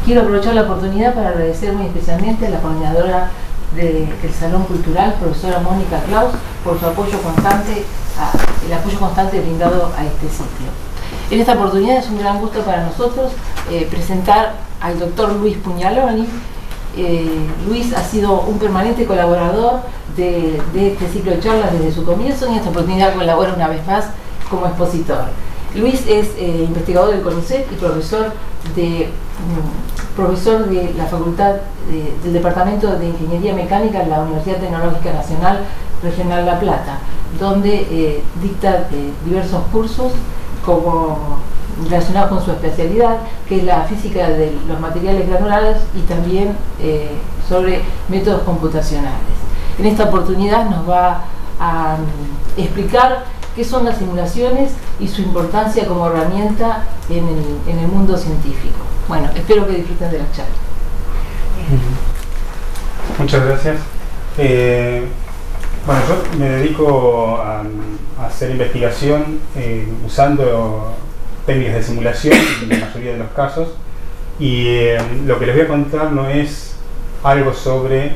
quiero aprovechar la oportunidad para agradecer muy especialmente a la coordinadora del Salón Cultural, profesora Mónica Claus, por su apoyo constante, el apoyo constante brindado a este ciclo. En esta oportunidad es un gran gusto para nosotros presentar al doctor Luis Pugnaloni. Luis ha sido un permanente colaborador de este ciclo de charlas desde su comienzo y en esta oportunidad colabora una vez más como expositor. Luis es investigador del CONICET y profesor de la Facultad del Departamento de Ingeniería Mecánica en la Universidad Tecnológica Nacional Regional La Plata, donde dicta diversos cursos relacionados con su especialidad, que es la física de los materiales granulares y también sobre métodos computacionales. En esta oportunidad nos va a explicar qué son las simulaciones y su importancia como herramienta en el mundo científico. Bueno, espero que disfruten de la charla. Muchas gracias. Bueno, yo me dedico a hacer investigación usando técnicas de simulación en la mayoría de los casos, y lo que les voy a contar no es algo sobre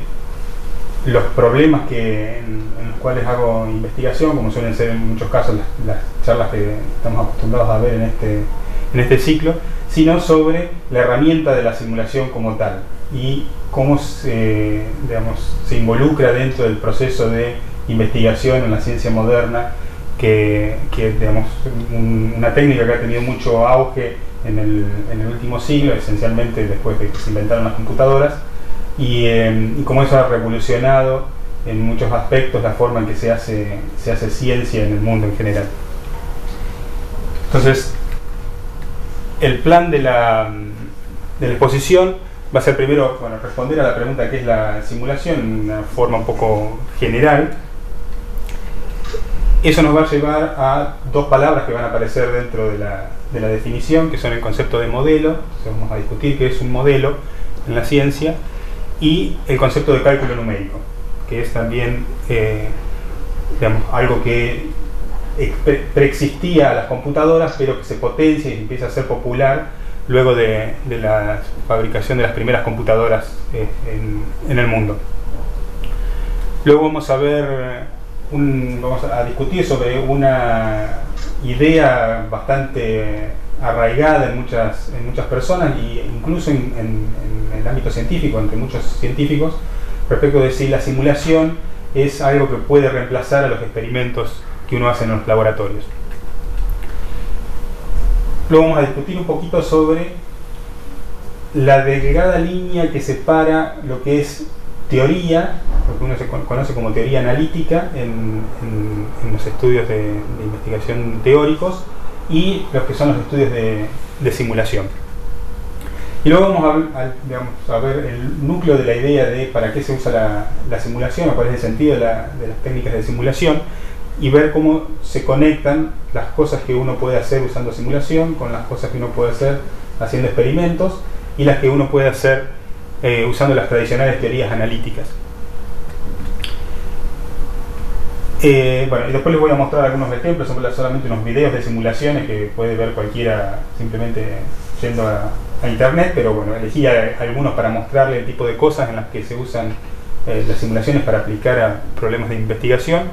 los problemas en los cuales hago investigación, como suelen ser en muchos casos las charlas que estamos acostumbrados a ver en este ciclo, sino sobre la herramienta de la simulación como tal y cómo se involucra dentro del proceso de investigación en la ciencia moderna, que digamos, una técnica que ha tenido mucho auge en el último siglo, esencialmente después de que se inventaron las computadoras, y cómo eso ha revolucionado en muchos aspectos la forma en que se hace ciencia en el mundo en general. Entonces, el plan de la exposición va a ser primero responder a la pregunta ¿qué es la simulación? En una forma un poco general. Eso nos va a llevar a dos palabras que van a aparecer dentro de la definición, que son el concepto de modelo. Entonces vamos a discutir qué es un modelo en la ciencia, y el concepto de cálculo numérico, que es también algo que preexistía a las computadoras, pero que se potencia y empieza a ser popular luego de la fabricación de las primeras computadoras en el mundo. Luego vamos a discutir sobre una idea bastante arraigada en muchas personas, e incluso en el ámbito científico, entre muchos científicos, respecto de si la simulación es algo que puede reemplazar a los experimentos que uno hace en los laboratorios. Luego vamos a discutir un poquito sobre la delgada línea que separa lo que es teoría, lo que uno se conoce como teoría analítica en los estudios de investigación teóricos, y los que son los estudios de simulación. Y luego vamos a ver el núcleo de la idea de para qué se usa la simulación, o cuál es el sentido de las técnicas de simulación, y ver cómo se conectan las cosas que uno puede hacer usando simulación con las cosas que uno puede hacer haciendo experimentos, y las que uno puede hacer usando las tradicionales teorías analíticas. Y después les voy a mostrar algunos ejemplos, son solamente unos videos de simulaciones que puede ver cualquiera simplemente yendo a internet, pero bueno, elegí algunos para mostrarle el tipo de cosas en las que se usan las simulaciones para aplicar a problemas de investigación.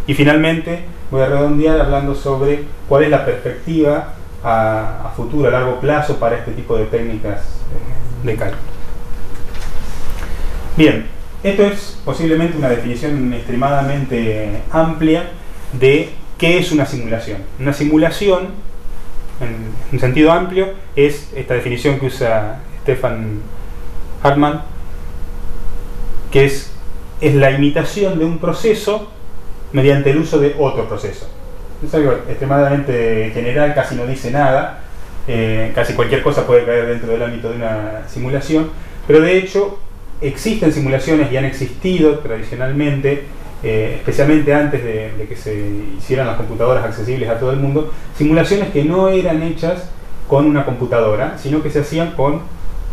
Y finalmente voy a redondear hablando sobre cuál es la perspectiva a futuro, a largo plazo, para este tipo de técnicas de cálculo. Bien, esto es posiblemente una definición extremadamente amplia de qué es una simulación. Una simulación, en un sentido amplio, es esta definición que usa Stefan Hartmann, que es la imitación de un proceso mediante el uso de otro proceso. Es algo extremadamente general, casi no dice nada, casi cualquier cosa puede caer dentro del ámbito de una simulación, pero de hecho existen simulaciones y han existido tradicionalmente, especialmente antes de que se hicieran las computadoras accesibles a todo el mundo, simulaciones que no eran hechas con una computadora, sino que se hacían con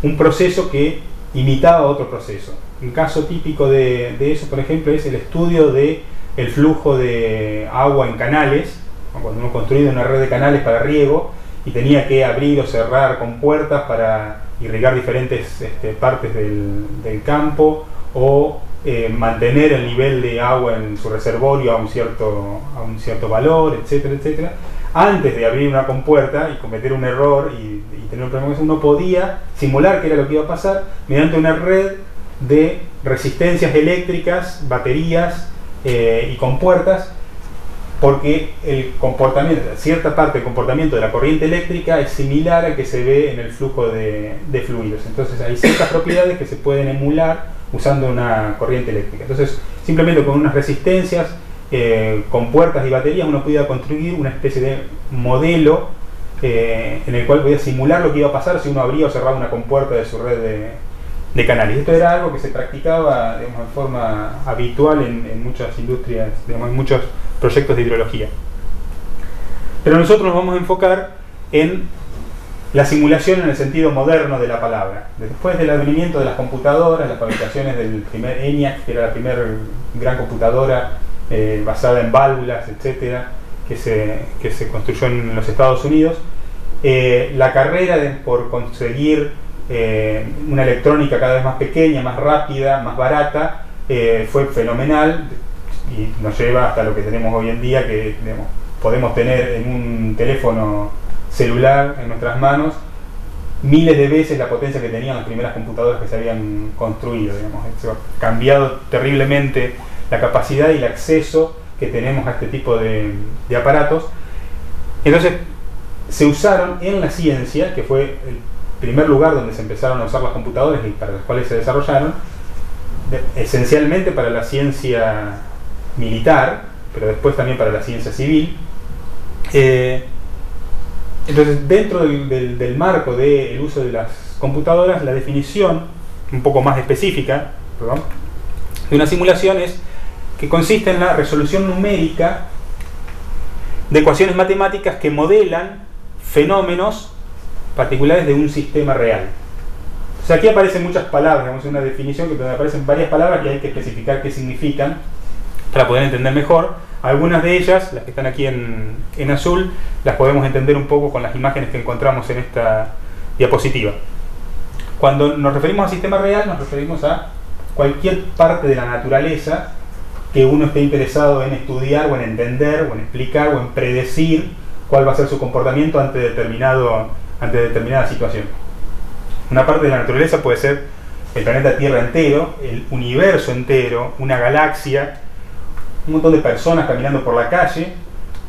un proceso que imitaba otro proceso. Un caso típico de eso, por ejemplo, es el estudio del flujo de agua en canales, cuando uno construía una red de canales para riego y tenía que abrir o cerrar compuertas para irrigar diferentes partes del campo o mantener el nivel de agua en su reservorio a un cierto valor, etcétera, etcétera. Antes de abrir una compuerta y cometer un error y tener un problema, uno podía simular qué era lo que iba a pasar mediante una red de resistencias eléctricas, baterías y compuertas, porque el comportamiento, cierta parte del comportamiento de la corriente eléctrica es similar al que se ve en el flujo de fluidos. Entonces hay ciertas propiedades que se pueden emular usando una corriente eléctrica. Entonces, simplemente con unas resistencias, compuertas y baterías, uno podía construir una especie de modelo en el cual podía simular lo que iba a pasar si uno abría o cerraba una compuerta de su red de canales. Esto era algo que se practicaba, digamos, de forma habitual en muchas industrias, digamos, en muchos proyectos de hidrología. Pero nosotros nos vamos a enfocar en la simulación en el sentido moderno de la palabra. Después del advenimiento de las computadoras, las fabricaciones del primer ENIAC, que era la primera gran computadora basada en válvulas, etcétera, que se construyó en los Estados Unidos, la carrera por conseguir una electrónica cada vez más pequeña, más rápida, más barata, fue fenomenal y nos lleva hasta lo que tenemos hoy en día, que digamos, podemos tener en un teléfono celular en nuestras manos miles de veces la potencia que tenían las primeras computadoras que se habían construido. Digamos. Eso ha cambiado terriblemente la capacidad y el acceso que tenemos a este tipo de aparatos. Entonces se usaron en la ciencia, que fue el primer lugar donde se empezaron a usar las computadoras y para las cuales se desarrollaron, esencialmente para la ciencia militar, pero después también para la ciencia civil. Entonces, dentro del marco del uso de las computadoras, la definición un poco más específica, de una simulación es que consiste en la resolución numérica de ecuaciones matemáticas que modelan fenómenos particulares de un sistema real. O sea, aquí aparecen muchas palabras, digamos, una definición que aparecen varias palabras y hay que especificar qué significan para poder entender mejor. Algunas de ellas, las que están aquí en azul, las podemos entender un poco con las imágenes que encontramos en esta diapositiva. Cuando nos referimos a sistema real, nos referimos a cualquier parte de la naturaleza que uno esté interesado en estudiar o en entender o en explicar o en predecir cuál va a ser su comportamiento ante determinada situación. Una parte de la naturaleza puede ser el planeta Tierra entero, el universo entero, una galaxia, un montón de personas caminando por la calle,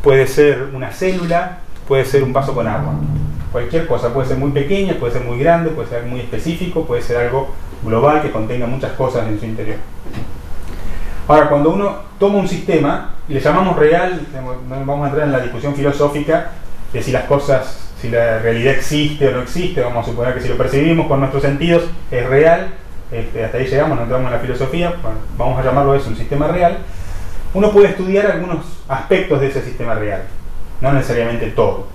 puede ser una célula, puede ser un vaso con agua. Cualquier cosa, puede ser muy pequeña, puede ser muy grande, puede ser muy específico, puede ser algo global que contenga muchas cosas en su interior. Ahora, cuando uno toma un sistema y le llamamos real, no vamos a entrar en la discusión filosófica de si las cosas, si la realidad existe o no existe. Vamos a suponer que si lo percibimos con nuestros sentidos es real, hasta ahí llegamos, no entramos en la filosofía, bueno, vamos a llamarlo eso un sistema real. Uno puede estudiar algunos aspectos de ese sistema real, no necesariamente todo.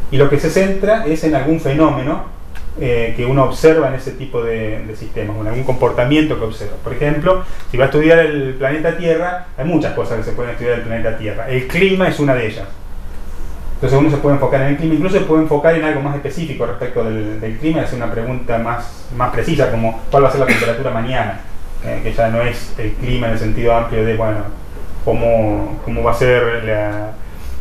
Y lo que se centra es en algún fenómeno que uno observa en ese tipo de sistemas, en algún comportamiento que observa. Por ejemplo, si va a estudiar el planeta Tierra, hay muchas cosas que se pueden estudiar del planeta Tierra. El clima es una de ellas. Entonces uno se puede enfocar en el clima, incluso se puede enfocar en algo más específico respecto del clima y hacer una pregunta más precisa, como cuál va a ser la temperatura mañana, que ya no es el clima en el sentido amplio de, bueno, cómo va a ser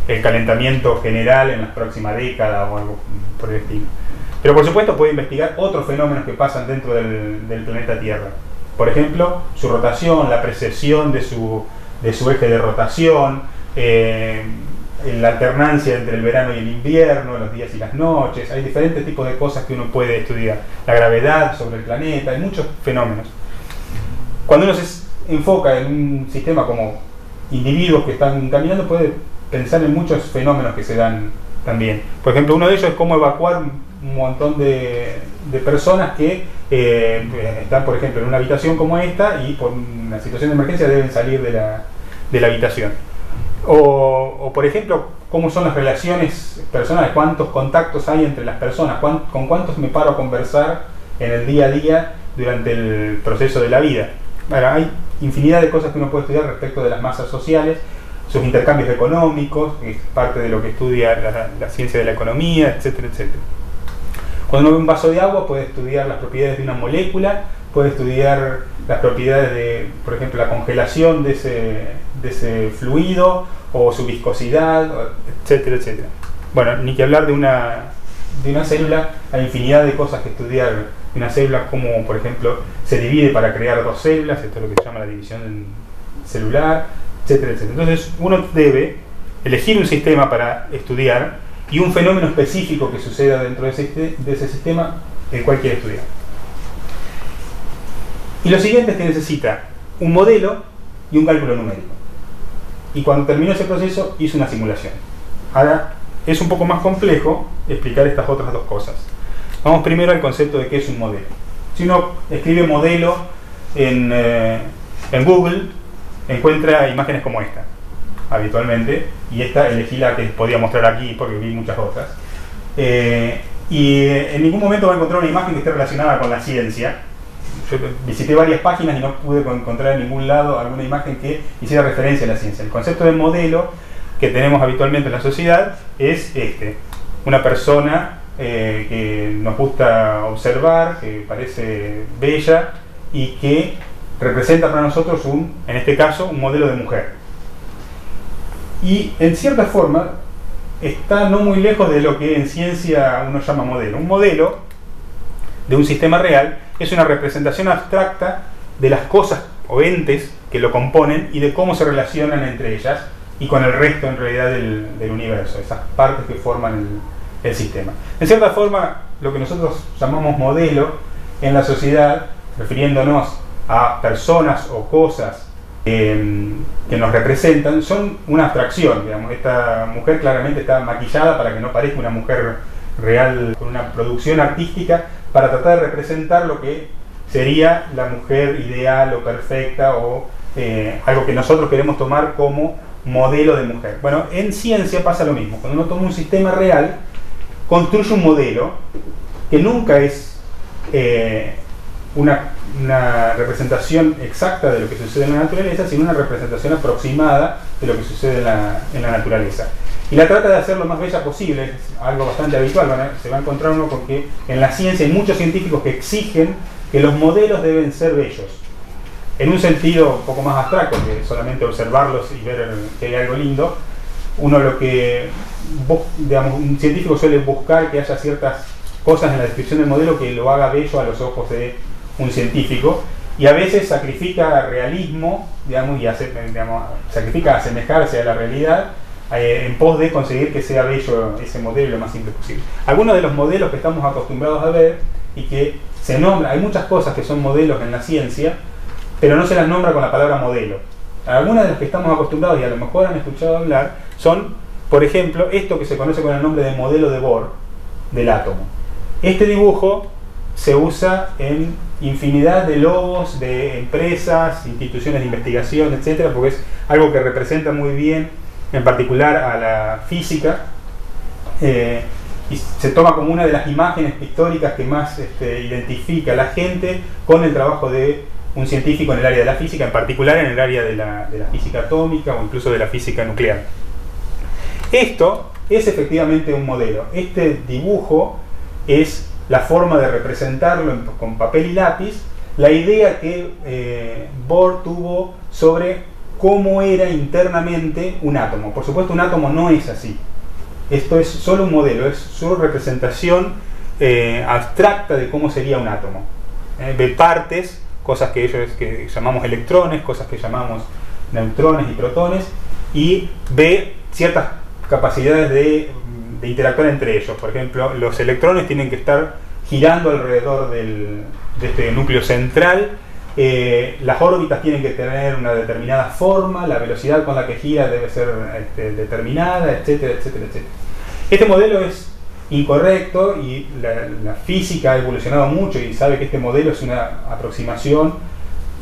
el calentamiento general en la próxima década o algo por el estilo. Pero por supuesto puede investigar otros fenómenos que pasan dentro del planeta Tierra. Por ejemplo, su rotación, la precesión de su eje de rotación, la alternancia entre el verano y el invierno, los días y las noches. Hay diferentes tipos de cosas que uno puede estudiar. La gravedad sobre el planeta, hay muchos fenómenos. Cuando uno se enfoca en un sistema como individuos que están caminando, puede pensar en muchos fenómenos que se dan también. Por ejemplo, uno de ellos es cómo evacuar un montón de personas que están, por ejemplo, en una habitación como esta y por una situación de emergencia deben salir de la habitación. O por ejemplo, cómo son las relaciones personales, cuántos contactos hay entre las personas, con cuántos me paro a conversar en el día a día durante el proceso de la vida. Bueno, hay infinidad de cosas que uno puede estudiar respecto de las masas sociales, sus intercambios económicos, que es parte de lo que estudia la ciencia de la economía, etcétera, etcétera. Cuando uno ve un vaso de agua puede estudiar las propiedades de una molécula, puede estudiar las propiedades de, por ejemplo, la congelación de ese fluido o su viscosidad, etcétera, etcétera. Bueno, ni que hablar de una célula, hay infinidad de cosas que estudiar de una célula, como por ejemplo se divide para crear dos células, esto es lo que se llama la división celular, etcétera, etcétera. Entonces uno debe elegir un sistema para estudiar y un fenómeno específico que suceda dentro de ese sistema el cual quiere estudiar. Y lo siguiente es que necesita un modelo y un cálculo numérico. Y cuando terminó ese proceso hizo una simulación. Ahora es un poco más complejo explicar estas otras dos cosas. Vamos primero al concepto de qué es un modelo. Si uno escribe modelo en Google, encuentra imágenes como esta, habitualmente, y esta elegí la que podía mostrar aquí porque vi muchas otras. Y en ningún momento va a encontrar una imagen que esté relacionada con la ciencia. Yo visité varias páginas y no pude encontrar en ningún lado alguna imagen que hiciera referencia a la ciencia. El concepto de modelo que tenemos habitualmente en la sociedad es una persona que nos gusta observar, que parece bella y que representa para nosotros en este caso, un modelo de mujer. Y en cierta forma está no muy lejos de lo que en ciencia uno llama modelo. Un modelo de un sistema real es una representación abstracta de las cosas o entes que lo componen y de cómo se relacionan entre ellas y con el resto en realidad del universo, esas partes que forman el sistema. En cierta forma, lo que nosotros llamamos modelo en la sociedad, refiriéndonos a personas o cosas que nos representan, son una abstracción. Digamos, esta mujer claramente está maquillada para que no parezca una mujer real, con una producción artística, para tratar de representar lo que sería la mujer ideal o perfecta o algo que nosotros queremos tomar como modelo de mujer. Bueno, en ciencia pasa lo mismo. Cuando uno toma un sistema real, construye un modelo que nunca es una representación exacta de lo que sucede en la naturaleza, sino una representación aproximada de lo que sucede en la naturaleza. Y la trata de hacer lo más bella posible, es algo bastante habitual. Se va a encontrar uno con que en la ciencia hay muchos científicos que exigen que los modelos deben ser bellos. En un sentido un poco más abstracto, que solamente observarlos y ver que hay algo lindo. Un científico suele buscar que haya ciertas cosas en la descripción del modelo que lo haga bello a los ojos de un científico, y a veces sacrifica realismo, y sacrifica asemejarse a la realidad en pos de conseguir que sea bello ese modelo lo más simple posible. Algunos de los modelos que estamos acostumbrados a ver y que se nombran, hay muchas cosas que son modelos en la ciencia, pero no se las nombra con la palabra modelo. Algunas de las que estamos acostumbrados y a lo mejor han escuchado hablar son, por ejemplo, esto que se conoce con el nombre de modelo de Bohr del átomo. Este dibujo se usa en infinidad de logos de empresas, instituciones de investigación, etcétera, porque es algo que representa muy bien, en particular a la física, y se toma como una de las imágenes pictóricas que más identifica a la gente con el trabajo de un científico en el área de la física, en particular en el área de la física atómica o incluso de la física nuclear. Esto es efectivamente un modelo. Este dibujo es la forma de representarlo con papel y lápiz, la idea que Bohr tuvo sobre cómo era internamente un átomo. Por supuesto, un átomo no es así. Esto es solo un modelo, es su representación abstracta de cómo sería un átomo. Ve partes, cosas que llamamos electrones, cosas que llamamos neutrones y protones, y ve ciertas capacidades de interactuar entre ellos. Por ejemplo, los electrones tienen que estar girando alrededor de este núcleo central, las órbitas tienen que tener una determinada forma, la velocidad con la que gira debe ser determinada, etcétera, etcétera, etcétera. Este modelo es incorrecto y la física ha evolucionado mucho y sabe que este modelo es una aproximación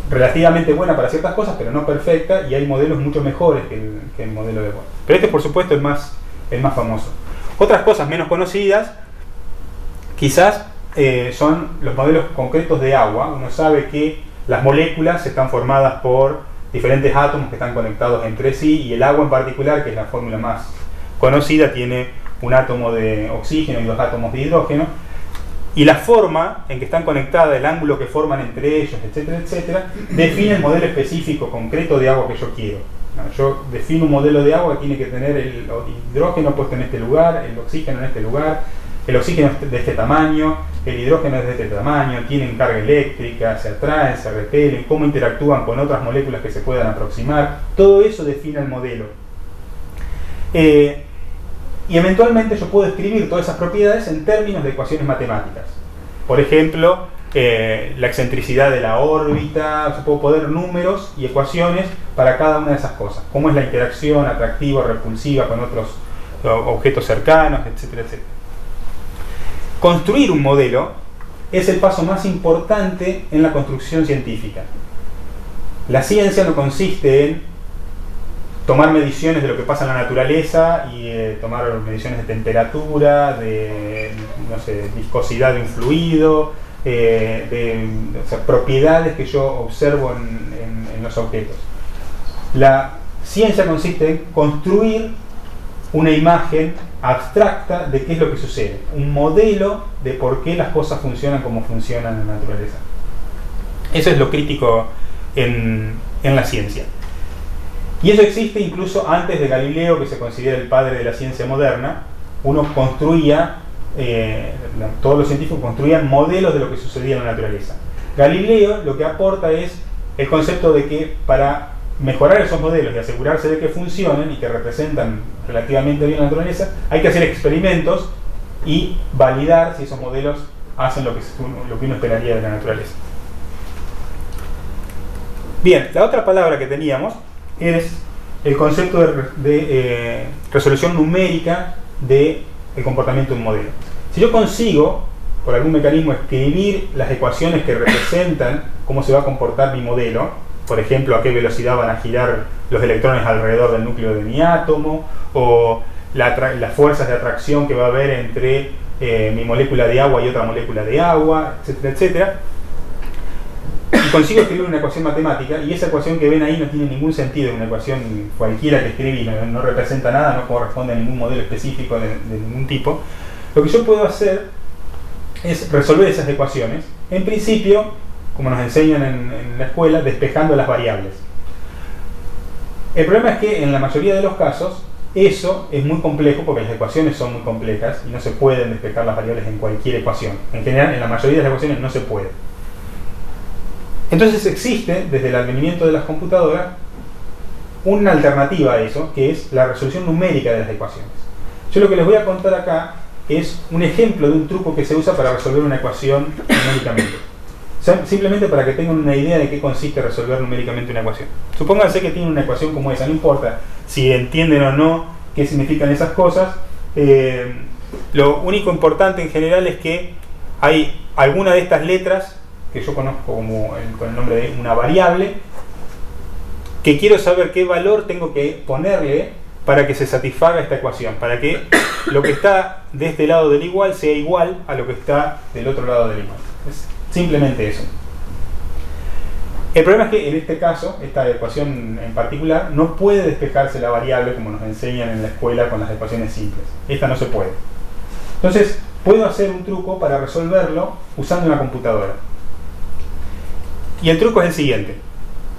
relativamente buena para ciertas cosas, pero no perfecta, y hay modelos mucho mejores que el modelo de Bohr. Pero este, por supuesto, es el más famoso. Otras cosas menos conocidas quizás son los modelos concretos de agua. Uno sabe que las moléculas están formadas por diferentes átomos que están conectados entre sí, y el agua en particular, que es la fórmula más conocida, tiene un átomo de oxígeno y 2 átomos de hidrógeno. Y la forma en que están conectadas, el ángulo que forman entre ellos, etcétera, etcétera, define el modelo específico, concreto de agua que yo quiero. ¿No? Yo defino un modelo de agua que tiene que tener el hidrógeno puesto en este lugar, el oxígeno en este lugar, el oxígeno es de este tamaño, el hidrógeno es de este tamaño, tienen carga eléctrica, se atraen, se repelen, cómo interactúan con otras moléculas que se puedan aproximar. Todo eso define el modelo. Y eventualmente yo puedo escribir todas esas propiedades en términos de ecuaciones matemáticas. Por ejemplo, la excentricidad de la órbita, yo puedo poner números y ecuaciones para cada una de esas cosas. Cómo es la interacción atractiva o repulsiva con otros objetos cercanos, etcétera, etcétera. Construir un modelo es el paso más importante en la construcción científica. La ciencia no consiste en tomar mediciones de lo que pasa en la naturaleza y tomar mediciones de temperatura, de no sé, viscosidad de un fluido, o sea, propiedades que yo observo en los objetos. La ciencia consiste en construir una imagen abstracta de qué es lo que sucede, un modelo de por qué las cosas funcionan como funcionan en la naturaleza. Eso es lo crítico en la ciencia. Y eso existe incluso antes de Galileo, que se considera el padre de la ciencia moderna. Uno construía, todos los científicos construían modelos de lo que sucedía en la naturaleza. Galileo lo que aporta es el concepto de que para mejorar esos modelos y asegurarse de que funcionen y que representan relativamente bien la naturaleza, hay que hacer experimentos y validar si esos modelos hacen lo que uno esperaría de la naturaleza. Bien, la otra palabra que teníamos es el concepto de resolución numérica del comportamiento de un modelo. Si yo consigo, por algún mecanismo, escribir las ecuaciones que representan cómo se va a comportar mi modelo, por ejemplo, a qué velocidad van a girar los electrones alrededor del núcleo de mi átomo, o las fuerzas de atracción que va a haber entre mi molécula de agua y otra molécula de agua, etcétera, etcétera, y consigo escribir una ecuación matemática, y esa ecuación que ven ahí no tiene ningún sentido, una ecuación cualquiera que escribí, no representa nada, no corresponde a ningún modelo específico de ningún tipo. Lo que yo puedo hacer es resolver esas ecuaciones, en principio, como nos enseñan en la escuela, despejando las variables. El problema es que en la mayoría de los casos eso es muy complejo, porque las ecuaciones son muy complejas y no se pueden despejar las variables en cualquier ecuación. En general, en la mayoría de las ecuaciones no se puede. Entonces existe, desde el advenimiento de las computadoras, una alternativa a eso, que es la resolución numérica de las ecuaciones. Yo lo que les voy a contar acá es un ejemplo de un truco que se usa para resolver una ecuación numéricamente. Simplemente para que tengan una idea de qué consiste resolver numéricamente una ecuación. Supónganse que tienen una ecuación como esa, no importa si entienden o no qué significan esas cosas. Lo único importante en general es que hay alguna de estas letras que yo conozco con el nombre de una variable, que quiero saber qué valor tengo que ponerle para que se satisfaga esta ecuación, para que lo que está de este lado del igual sea igual a lo que está del otro lado del igual. Es simplemente eso. El problema es que en este caso, esta ecuación en particular, no puede despejarse la variable como nos enseñan en la escuela con las ecuaciones simples. Esta no se puede. Entonces, puedo hacer un truco para resolverlo usando una computadora. Y el truco es el siguiente.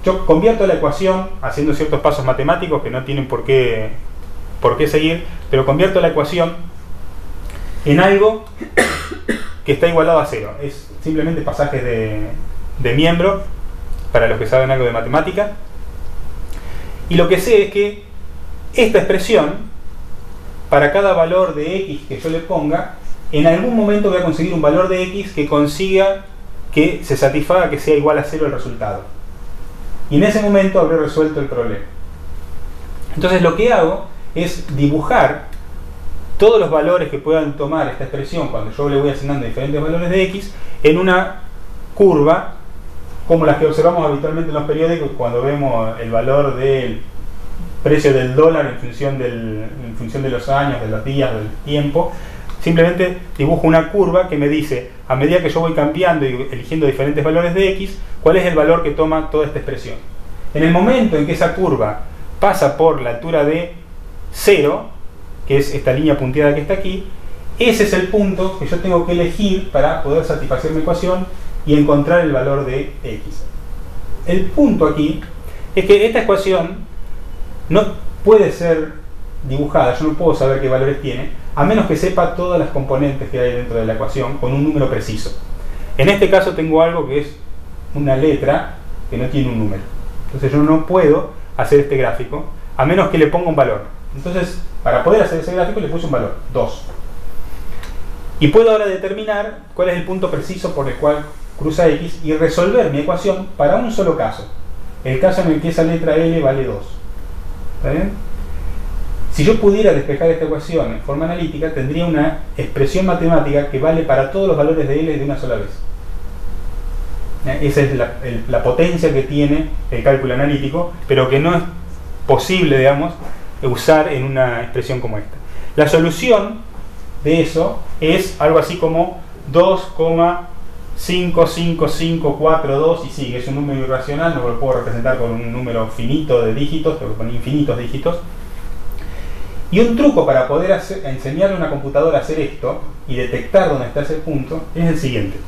Yo convierto la ecuación haciendo ciertos pasos matemáticos que no tienen por qué seguir, pero convierto la ecuación en algo que está igualado a cero. Es simplemente pasajes de miembro, para los que saben algo de matemática. Y lo que sé es que esta expresión, para cada valor de x que yo le ponga, en algún momento voy a conseguir un valor de x que consiga que se satisfaga que sea igual a cero el resultado. Y en ese momento habré resuelto el problema. Entonces lo que hago es dibujar todos los valores que puedan tomar esta expresión cuando yo le voy asignando diferentes valores de x en una curva como las que observamos habitualmente en los periódicos cuando vemos el valor del precio del dólar en función de los años, de los días, del tiempo. Simplemente dibujo una curva que me dice, a medida que yo voy cambiando y eligiendo diferentes valores de x, cuál es el valor que toma toda esta expresión. En el momento en que esa curva pasa por la altura de 0, que es esta línea punteada que está aquí, ese es el punto que yo tengo que elegir para poder satisfacer mi ecuación y encontrar el valor de x. El punto aquí es que esta ecuación no puede ser dibujada, yo no puedo saber qué valores tiene, a menos que sepa todas las componentes que hay dentro de la ecuación con un número preciso. En este caso tengo algo que es una letra que no tiene un número. Entonces yo no puedo hacer este gráfico a menos que le ponga un valor. Entonces, para poder hacer ese gráfico le puse un valor, 2. Y puedo ahora determinar cuál es el punto preciso por el cual cruza x y resolver mi ecuación para un solo caso. El caso en el que esa letra L vale 2. ¿Está bien? Si yo pudiera despejar esta ecuación en forma analítica, tendría una expresión matemática que vale para todos los valores de L de una sola vez. Esa es la potencia que tiene el cálculo analítico, pero que no es posible, digamos, usar en una expresión como esta. La solución de eso es algo así como 2,55542 y sigue. Es un número irracional, no lo puedo representar con un número finito de dígitos, pero con infinitos dígitos. Y un truco para poder enseñarle a una computadora a hacer esto y detectar dónde está ese punto es el siguiente.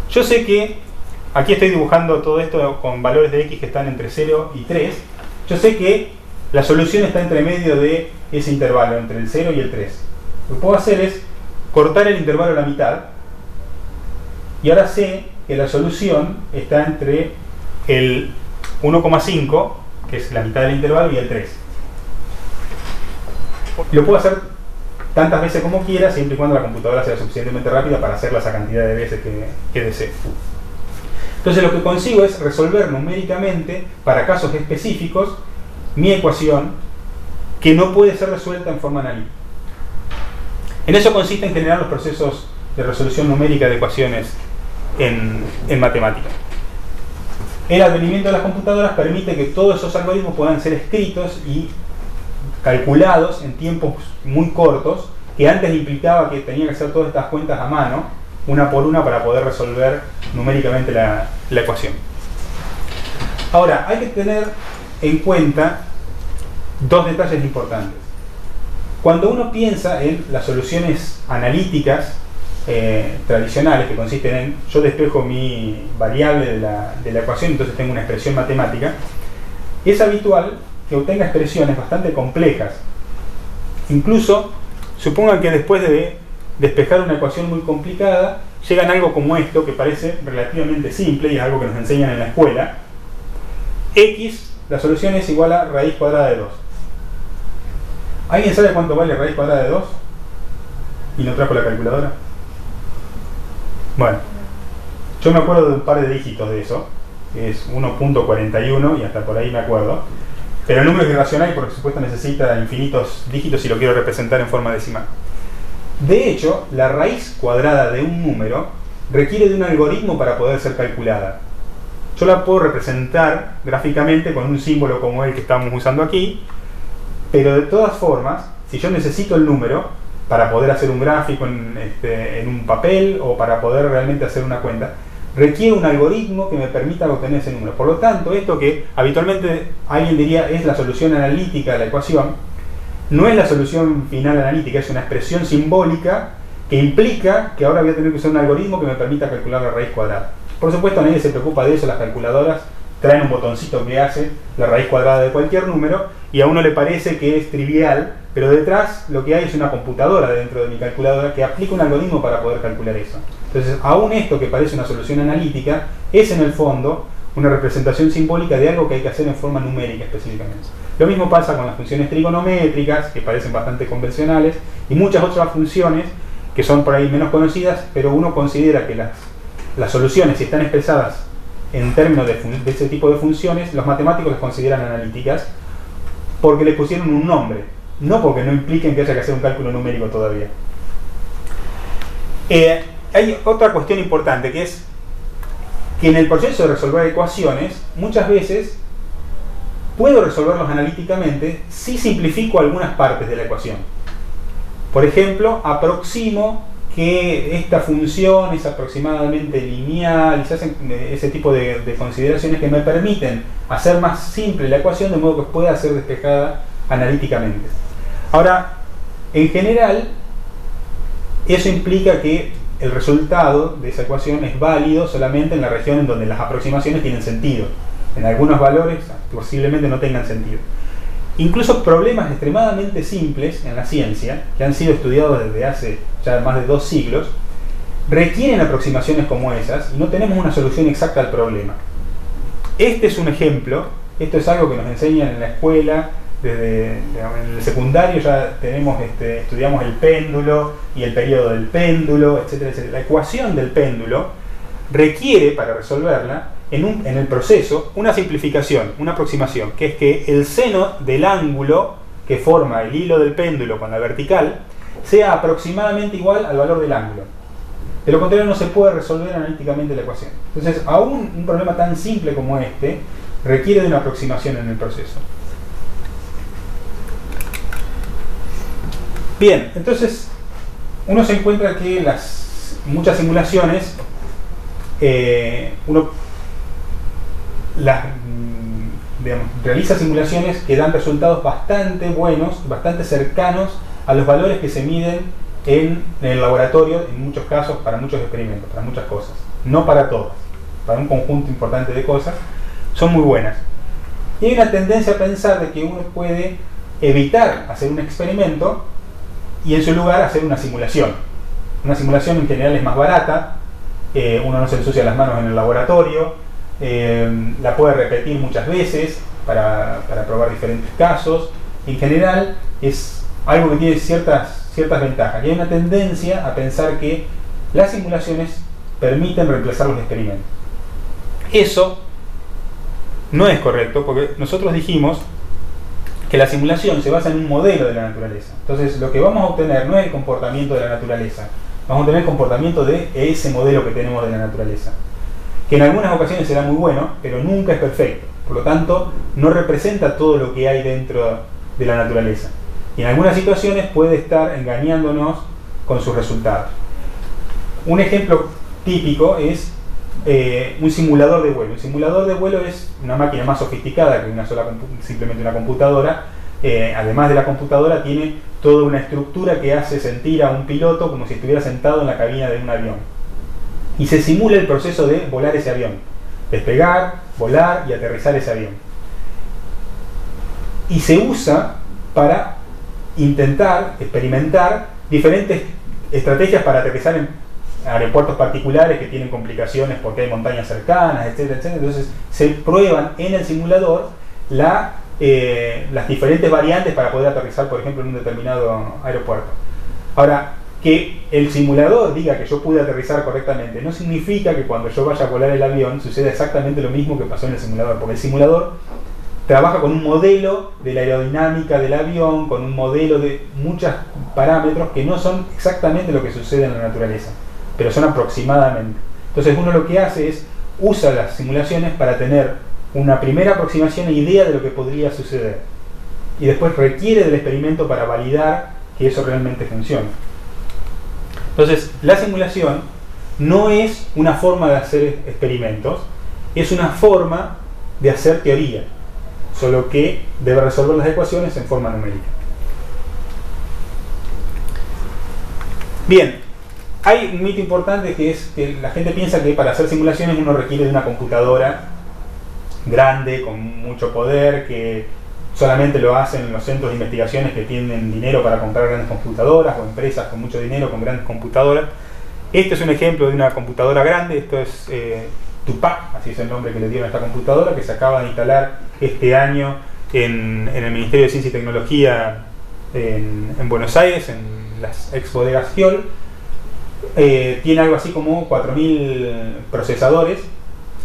Yo sé que, aquí estoy dibujando todo esto con valores de x que están entre 0 y 3. Yo sé que la solución está entre medio de ese intervalo, entre el 0 y el 3. Lo que puedo hacer es cortar el intervalo a la mitad. Y ahora sé que la solución está entre el 1,5, que es la mitad del intervalo, y el 3. Lo puedo hacer tantas veces como quiera, siempre y cuando la computadora sea suficientemente rápida para hacerla esa cantidad de veces que desee. Entonces lo que consigo es resolver numéricamente, para casos específicos, mi ecuación que no puede ser resuelta en forma analítica. En eso consiste en generar los procesos de resolución numérica de ecuaciones en matemática. El advenimiento de las computadoras permite que todos esos algoritmos puedan ser escritos y calculados en tiempos muy cortos, que antes implicaba que tenía que hacer todas estas cuentas a mano, una por una, para poder resolver numéricamente la ecuación. Ahora, hay que tener en cuenta dos detalles importantes. Cuando uno piensa en las soluciones analíticas tradicionales, que consisten en yo despejo mi variable de la ecuación, entonces tengo una expresión matemática, es habitual que obtenga expresiones bastante complejas. Incluso, supongan que después de despejar una ecuación muy complicada, llegan a algo como esto, que parece relativamente simple y es algo que nos enseñan en la escuela. X, la solución es igual a raíz cuadrada de 2. ¿Alguien sabe cuánto vale raíz cuadrada de 2? ¿Y no trajo la calculadora? Bueno, yo me acuerdo de un par de dígitos de eso, que es 1.41 y hasta por ahí me acuerdo. Pero el número es irracional y por supuesto necesita infinitos dígitos si lo quiero representar en forma decimal. De hecho, la raíz cuadrada de un número requiere de un algoritmo para poder ser calculada. Yo la puedo representar gráficamente con un símbolo como el que estamos usando aquí, pero de todas formas, si yo necesito el número para poder hacer un gráfico en un papel o para poder realmente hacer una cuenta, requiere un algoritmo que me permita obtener ese número. Por lo tanto, esto que habitualmente alguien diría es la solución analítica de la ecuación, no es la solución final analítica, es una expresión simbólica que implica que ahora voy a tener que usar un algoritmo que me permita calcular la raíz cuadrada. Por supuesto, nadie se preocupa de eso, las calculadoras traen un botoncito que hace la raíz cuadrada de cualquier número y a uno le parece que es trivial, pero detrás lo que hay es una computadora dentro de mi calculadora que aplica un algoritmo para poder calcular eso. Entonces, aún esto que parece una solución analítica es en el fondo una representación simbólica de algo que hay que hacer en forma numérica específicamente. Lo mismo pasa con las funciones trigonométricas, que parecen bastante convencionales, y muchas otras funciones que son por ahí menos conocidas, pero uno considera que las soluciones, si están expresadas en términos de ese tipo de funciones, los matemáticos las consideran analíticas porque les pusieron un nombre, no porque no impliquen que haya que hacer un cálculo numérico todavía. Hay otra cuestión importante, que es que en el proceso de resolver ecuaciones, muchas veces puedo resolverlos analíticamente si simplifico algunas partes de la ecuación. Por ejemplo, aproximo que esta función es aproximadamente lineal y se hacen ese tipo de consideraciones que me permiten hacer más simple la ecuación de modo que pueda ser despejada analíticamente. Ahora, en general, eso implica que el resultado de esa ecuación es válido solamente en la región en donde las aproximaciones tienen sentido. En algunos valores posiblemente no tengan sentido. Incluso problemas extremadamente simples en la ciencia, que han sido estudiados desde hace ya más de 2 siglos, requieren aproximaciones como esas y no tenemos una solución exacta al problema. Este es un ejemplo, esto es algo que nos enseñan en la escuela, desde en el secundario ya estudiamos el péndulo y el periodo del péndulo, etcétera, etcétera. La ecuación del péndulo requiere, para resolverla, en el proceso, una simplificación, una aproximación, que es que el seno del ángulo que forma el hilo del péndulo con la vertical sea aproximadamente igual al valor del ángulo. De lo contrario no se puede resolver analíticamente la ecuación. Entonces, aún un problema tan simple como este requiere de una aproximación en el proceso. Bien, entonces uno se encuentra que muchas simulaciones uno realiza simulaciones que dan resultados bastante buenos, bastante cercanos a los valores que se miden en el laboratorio, en muchos casos, para muchos experimentos, para muchas cosas. No para todas, para un conjunto importante de cosas, son muy buenas. Y hay una tendencia a pensar de que uno puede evitar hacer un experimento y en su lugar hacer una simulación. Una simulación en general es más barata, uno no se ensucia las manos en el laboratorio, la puede repetir muchas veces para probar diferentes casos. En general es algo que tiene ciertas ventajas. Y hay una tendencia a pensar que las simulaciones permiten reemplazar los experimentos. Eso no es correcto, porque nosotros dijimos que la simulación se basa en un modelo de la naturaleza. Entonces lo que vamos a obtener no es el comportamiento de la naturaleza, vamos a obtener el comportamiento de ese modelo que tenemos de la naturaleza, que en algunas ocasiones será muy bueno, pero nunca es perfecto. Por lo tanto, no representa todo lo que hay dentro de la naturaleza. Y en algunas situaciones puede estar engañándonos con sus resultados. Un ejemplo típico es un simulador de vuelo. Un simulador de vuelo es una máquina más sofisticada que simplemente una computadora. Además de la computadora, tiene toda una estructura que hace sentir a un piloto como si estuviera sentado en la cabina de un avión. Y se simula el proceso de volar ese avión. Despegar, volar y aterrizar ese avión. Y se usa para intentar experimentar diferentes estrategias para aterrizar en aeropuertos particulares que tienen complicaciones porque hay montañas cercanas, etcétera, etcétera. Entonces se prueban en el simulador las diferentes variantes para poder aterrizar, por ejemplo, en un determinado aeropuerto. Ahora, que el simulador diga que yo pude aterrizar correctamente no significa que cuando yo vaya a volar el avión suceda exactamente lo mismo que pasó en el simulador, porque el simulador trabaja con un modelo de la aerodinámica del avión, con un modelo de muchos parámetros que no son exactamente lo que sucede en la naturaleza, pero son aproximadamente. Entonces uno lo que hace es usa las simulaciones para tener una primera aproximación e idea de lo que podría suceder, y después requiere del experimento para validar que eso realmente funciona. Entonces la simulación no es una forma de hacer experimentos, es una forma de hacer teoría, solo que debe resolver las ecuaciones en forma numérica. Bien, hay un mito importante que es que la gente piensa que para hacer simulaciones uno requiere de una computadora grande, con mucho poder, que solamente lo hacen los centros de investigaciones que tienen dinero para comprar grandes computadoras, o empresas con mucho dinero con grandes computadoras. Este es un ejemplo de una computadora grande. Esto es Tupac, así es el nombre que le dieron a esta computadora, que se acaba de instalar este año en el Ministerio de Ciencia y Tecnología en Buenos Aires, en las ex bodegas Giol. Tiene algo así como 4.000 procesadores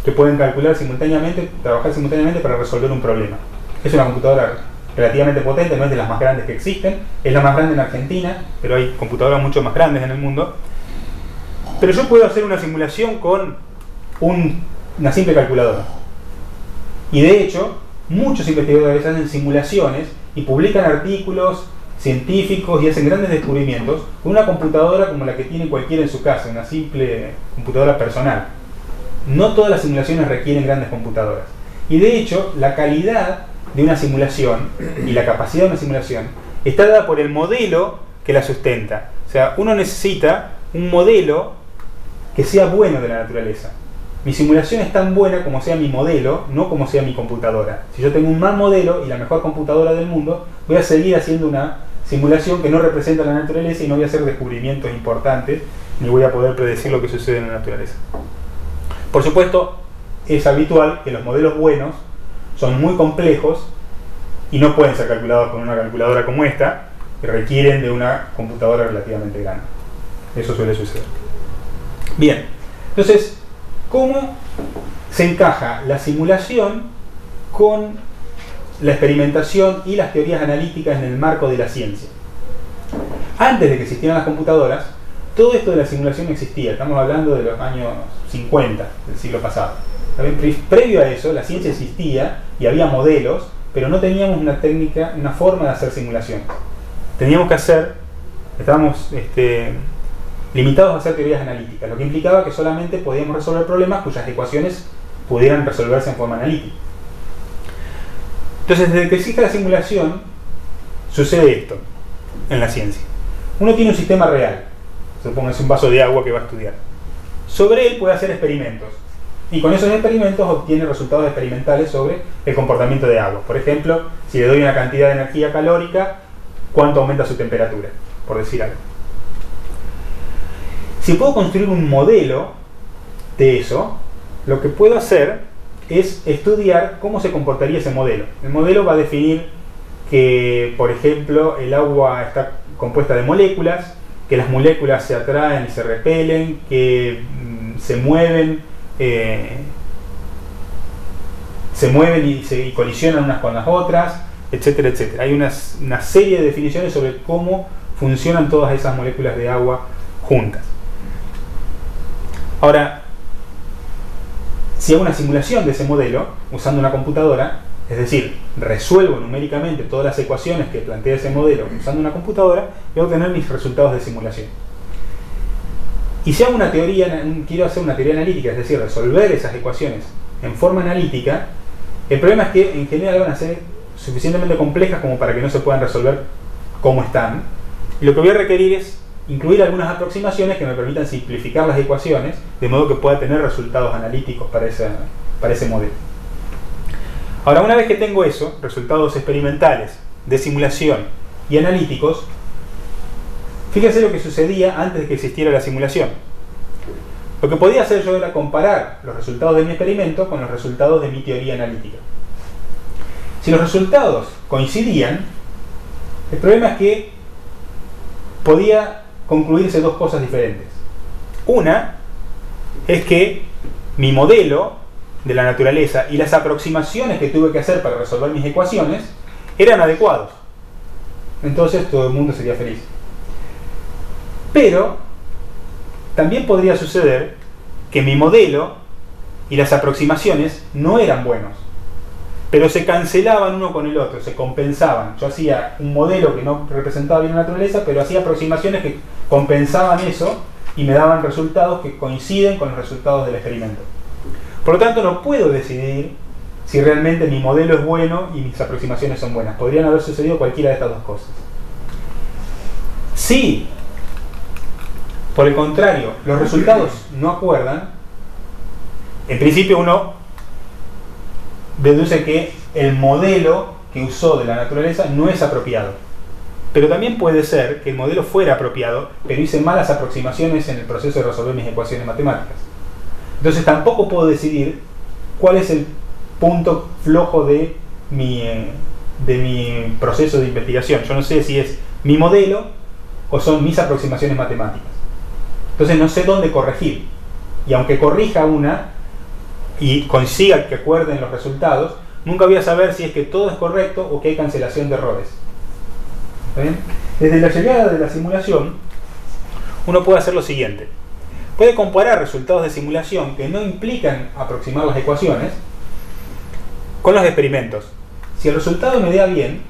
que pueden calcular simultáneamente, trabajar simultáneamente para resolver un problema. Es una computadora relativamente potente, no es de las más grandes que existen, es la más grande en Argentina, pero hay computadoras mucho más grandes en el mundo. Pero yo puedo hacer una simulación con una simple calculadora. Y de hecho, muchos investigadores hacen simulaciones y publican artículos científicos y hacen grandes descubrimientos con una computadora como la que tiene cualquiera en su casa, una simple computadora personal. No todas las simulaciones requieren grandes computadoras. Y de hecho, la calidad de una simulación y la capacidad de una simulación está dada por el modelo que la sustenta. O sea, uno necesita un modelo que sea bueno de la naturaleza. Mi simulación es tan buena como sea mi modelo, no como sea mi computadora. Si yo tengo un mal modelo y la mejor computadora del mundo, voy a seguir haciendo una simulación que no representa la naturaleza y no voy a hacer descubrimientos importantes, ni voy a poder predecir lo que sucede en la naturaleza. Por supuesto, es habitual que los modelos buenos son muy complejos y no pueden ser calculados con una calculadora como esta, que requieren de una computadora relativamente grande. Eso suele suceder. Bien, entonces, ¿cómo se encaja la simulación con la experimentación y las teorías analíticas en el marco de la ciencia? Antes de que existieran las computadoras, todo esto de la simulación existía. Estamos hablando de los años 50 del siglo pasado. Previo a eso, la ciencia existía y había modelos, pero no teníamos una técnica, una forma de hacer simulaciones. Teníamos que estábamos limitados a hacer teorías analíticas, lo que implicaba que solamente podíamos resolver problemas cuyas ecuaciones pudieran resolverse en forma analítica. Entonces, desde que existe la simulación, sucede esto en la ciencia. Uno tiene un sistema real, supóngase un vaso de agua que va a estudiar. Sobre él puede hacer experimentos, y con esos experimentos obtiene resultados experimentales sobre el comportamiento de agua. Por ejemplo, si le doy una cantidad de energía calórica, ¿cuánto aumenta su temperatura? Por decir algo. Si puedo construir un modelo de eso, lo que puedo hacer es estudiar cómo se comportaría ese modelo. El modelo va a definir que, por ejemplo, el agua está compuesta de moléculas, que las moléculas se atraen y se repelen, que se mueven y colisionan unas con las otras, etcétera, etcétera. Hay una serie de definiciones sobre cómo funcionan todas esas moléculas de agua juntas. Ahora, si hago una simulación de ese modelo usando una computadora, es decir, resuelvo numéricamente todas las ecuaciones que plantea ese modelo usando una computadora, voy a obtener mis resultados de simulación. Y si hago una teoría, quiero hacer una teoría analítica, es decir, resolver esas ecuaciones en forma analítica, el problema es que en general van a ser suficientemente complejas como para que no se puedan resolver como están. Y lo que voy a requerir es incluir algunas aproximaciones que me permitan simplificar las ecuaciones, de modo que pueda tener resultados analíticos para ese modelo. Ahora, una vez que tengo eso, resultados experimentales, de simulación y analíticos, fíjense lo que sucedía antes de que existiera la simulación. Lo que podía hacer yo era comparar los resultados de mi experimento con los resultados de mi teoría analítica. Si los resultados coincidían, el problema es que podía concluirse dos cosas diferentes. Una es que mi modelo de la naturaleza y las aproximaciones que tuve que hacer para resolver mis ecuaciones eran adecuados. Entonces todo el mundo sería feliz. Pero también podría suceder que mi modelo y las aproximaciones no eran buenos, pero se cancelaban uno con el otro, se compensaban. Yo hacía un modelo que no representaba bien la naturaleza, pero hacía aproximaciones que compensaban eso y me daban resultados que coinciden con los resultados del experimento. Por lo tanto, no puedo decidir si realmente mi modelo es bueno y mis aproximaciones son buenas. Podrían haber sucedido cualquiera de estas dos cosas. Si, por el contrario, los resultados no acuerdan, en principio uno deduce que el modelo que usó de la naturaleza no es apropiado. Pero también puede ser que el modelo fuera apropiado, pero hice malas aproximaciones en el proceso de resolver mis ecuaciones matemáticas. Entonces tampoco puedo decidir cuál es el punto flojo de mi proceso de investigación. Yo no sé si es mi modelo o son mis aproximaciones matemáticas. Entonces no sé dónde corregir. Y aunque corrija una y consiga que acuerden los resultados, nunca voy a saber si es que todo es correcto o que hay cancelación de errores. ¿Está bien? Desde la llegada de la simulación, uno puede hacer lo siguiente. Puede comparar resultados de simulación que no implican aproximar las ecuaciones con los experimentos. Si el resultado me da bien,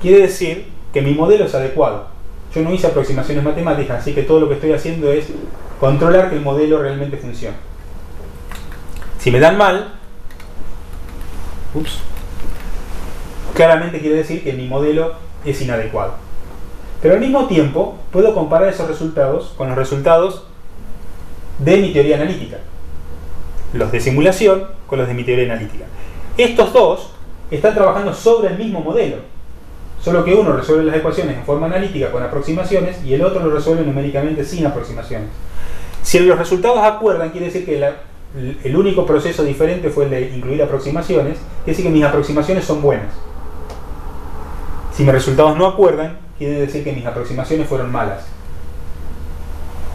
quiere decir que mi modelo es adecuado. Yo no hice aproximaciones matemáticas, así que todo lo que estoy haciendo es controlar que el modelo realmente funcione. Si me dan mal, claramente quiere decir que mi modelo es inadecuado. Pero al mismo tiempo puedo comparar esos resultados con los resultados de mi teoría analítica. Los de simulación con los de mi teoría analítica. Estos dos están trabajando sobre el mismo modelo, solo que uno resuelve las ecuaciones en forma analítica con aproximaciones y el otro lo resuelve numéricamente sin aproximaciones. Si los resultados acuerdan, quiere decir que el único proceso diferente fue el de incluir aproximaciones, quiere decir que mis aproximaciones son buenas. Si mis resultados no acuerdan, quiere decir que mis aproximaciones fueron malas.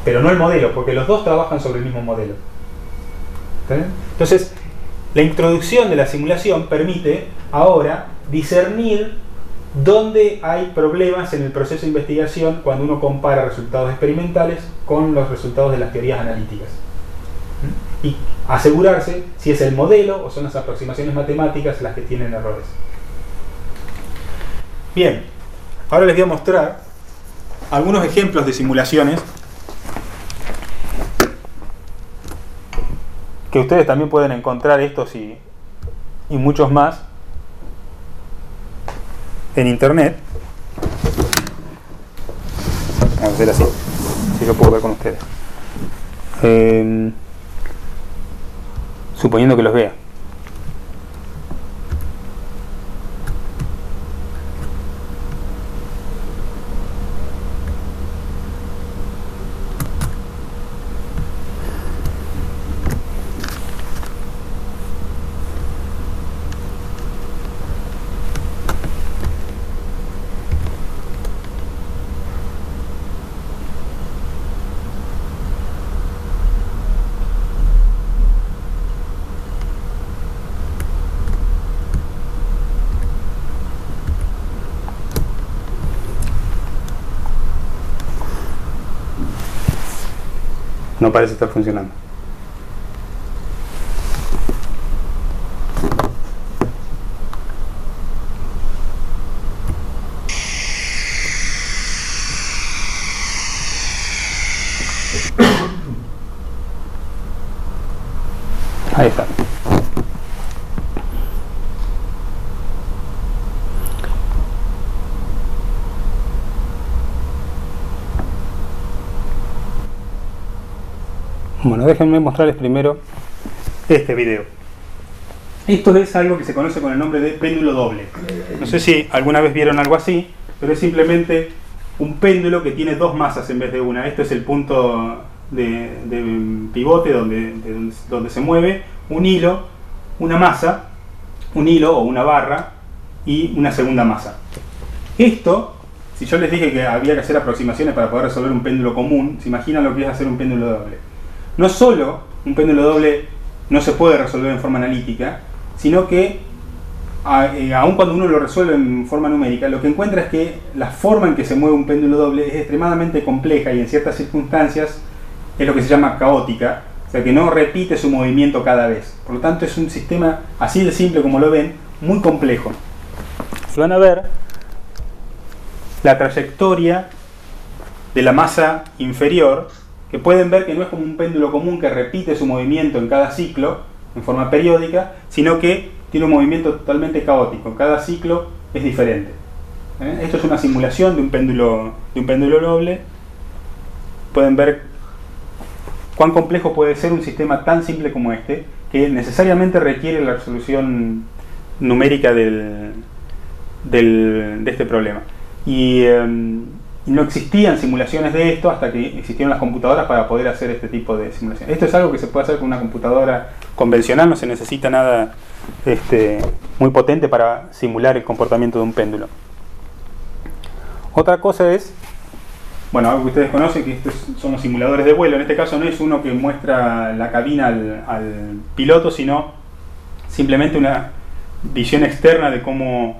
Pero no el modelo, porque los dos trabajan sobre el mismo modelo. ¿Sí? Entonces, la introducción de la simulación permite ahora discernir dónde hay problemas en el proceso de investigación cuando uno compara resultados experimentales con los resultados de las teorías analíticas. Y asegurarse si es el modelo o son las aproximaciones matemáticas las que tienen errores. Bien, ahora les voy a mostrar algunos ejemplos de simulaciones que ustedes también pueden encontrar estos y muchos más en internet. Vamos a hacer así, si lo puedo ver con ustedes. Suponiendo que los vea. No parece estar funcionando. Ahí está. Bueno, déjenme mostrarles primero este video. Esto es algo que se conoce con el nombre de péndulo doble. No sé si alguna vez vieron algo así, pero es simplemente un péndulo que tiene dos masas en vez de una. Esto es el punto de pivote donde se mueve un hilo, una masa, un hilo o una barra y una segunda masa. Esto, si yo les dije que había que hacer aproximaciones para poder resolver un péndulo común, ¿se imaginan lo que es hacer un péndulo doble? No solo un péndulo doble no se puede resolver en forma analítica, sino que aun cuando uno lo resuelve en forma numérica, lo que encuentra es que la forma en que se mueve un péndulo doble es extremadamente compleja y en ciertas circunstancias es lo que se llama caótica, o sea que no repite su movimiento cada vez. Por lo tanto es un sistema así de simple como lo ven, muy complejo. Van a ver la trayectoria de la masa inferior, que pueden ver que no es como un péndulo común que repite su movimiento en cada ciclo, en forma periódica, sino que tiene un movimiento totalmente caótico. Cada ciclo es diferente. Esto es una simulación de un péndulo doble. Pueden ver cuán complejo puede ser un sistema tan simple como este, que necesariamente requiere la resolución numérica de este problema. Y no existían simulaciones de esto hasta que existieron las computadoras para poder hacer este tipo de simulaciones. Esto es algo que se puede hacer con una computadora convencional, no se necesita nada muy potente para simular el comportamiento de un péndulo. Otra cosa es, bueno, algo que ustedes conocen, que estos son los simuladores de vuelo. En este caso no es uno que muestra la cabina al piloto, sino simplemente una visión externa de cómo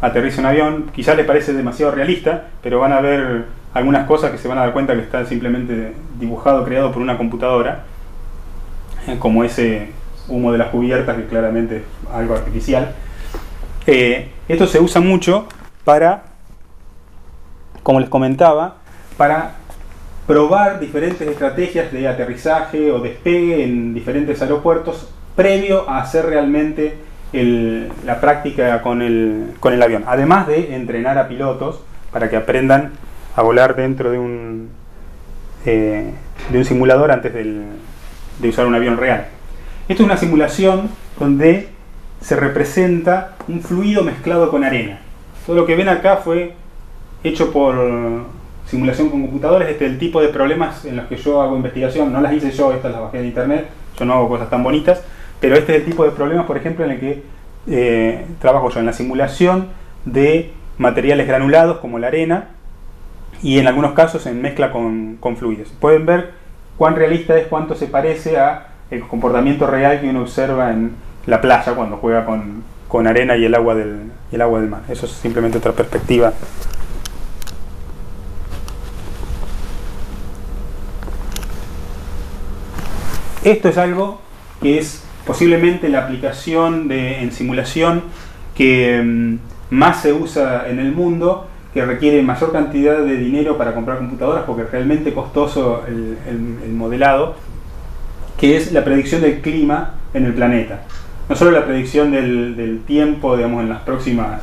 aterriza un avión. Quizás les parece demasiado realista, pero van a ver algunas cosas que se van a dar cuenta que está simplemente dibujado, creado por una computadora, como ese humo de las cubiertas, que claramente es algo artificial. Esto se usa mucho para, como les comentaba, para probar diferentes estrategias de aterrizaje o despegue en diferentes aeropuertos previo a hacer realmente la práctica con el avión, además de entrenar a pilotos para que aprendan a volar dentro de un simulador antes de usar un avión real. Esto es una simulación donde se representa un fluido mezclado con arena. Todo lo que ven acá fue hecho por simulación con computadores. Este es el tipo de problemas en los que yo hago investigación. No las hice yo, estas las bajé de internet. Yo no hago cosas tan bonitas, pero este es el tipo de problemas, por ejemplo, en el que trabajo yo, en la simulación de materiales granulados como la arena, y en algunos casos en mezcla con fluidos. Pueden ver cuán realista es, cuánto se parece a el comportamiento real que uno observa en la playa cuando juega con arena y el agua del mar. Eso es simplemente otra perspectiva. Esto es algo que es posiblemente la aplicación en simulación que más se usa en el mundo, que requiere mayor cantidad de dinero para comprar computadoras porque es realmente costoso el modelado, que es la predicción del clima en el planeta. No solo la predicción del tiempo, digamos, en las próximas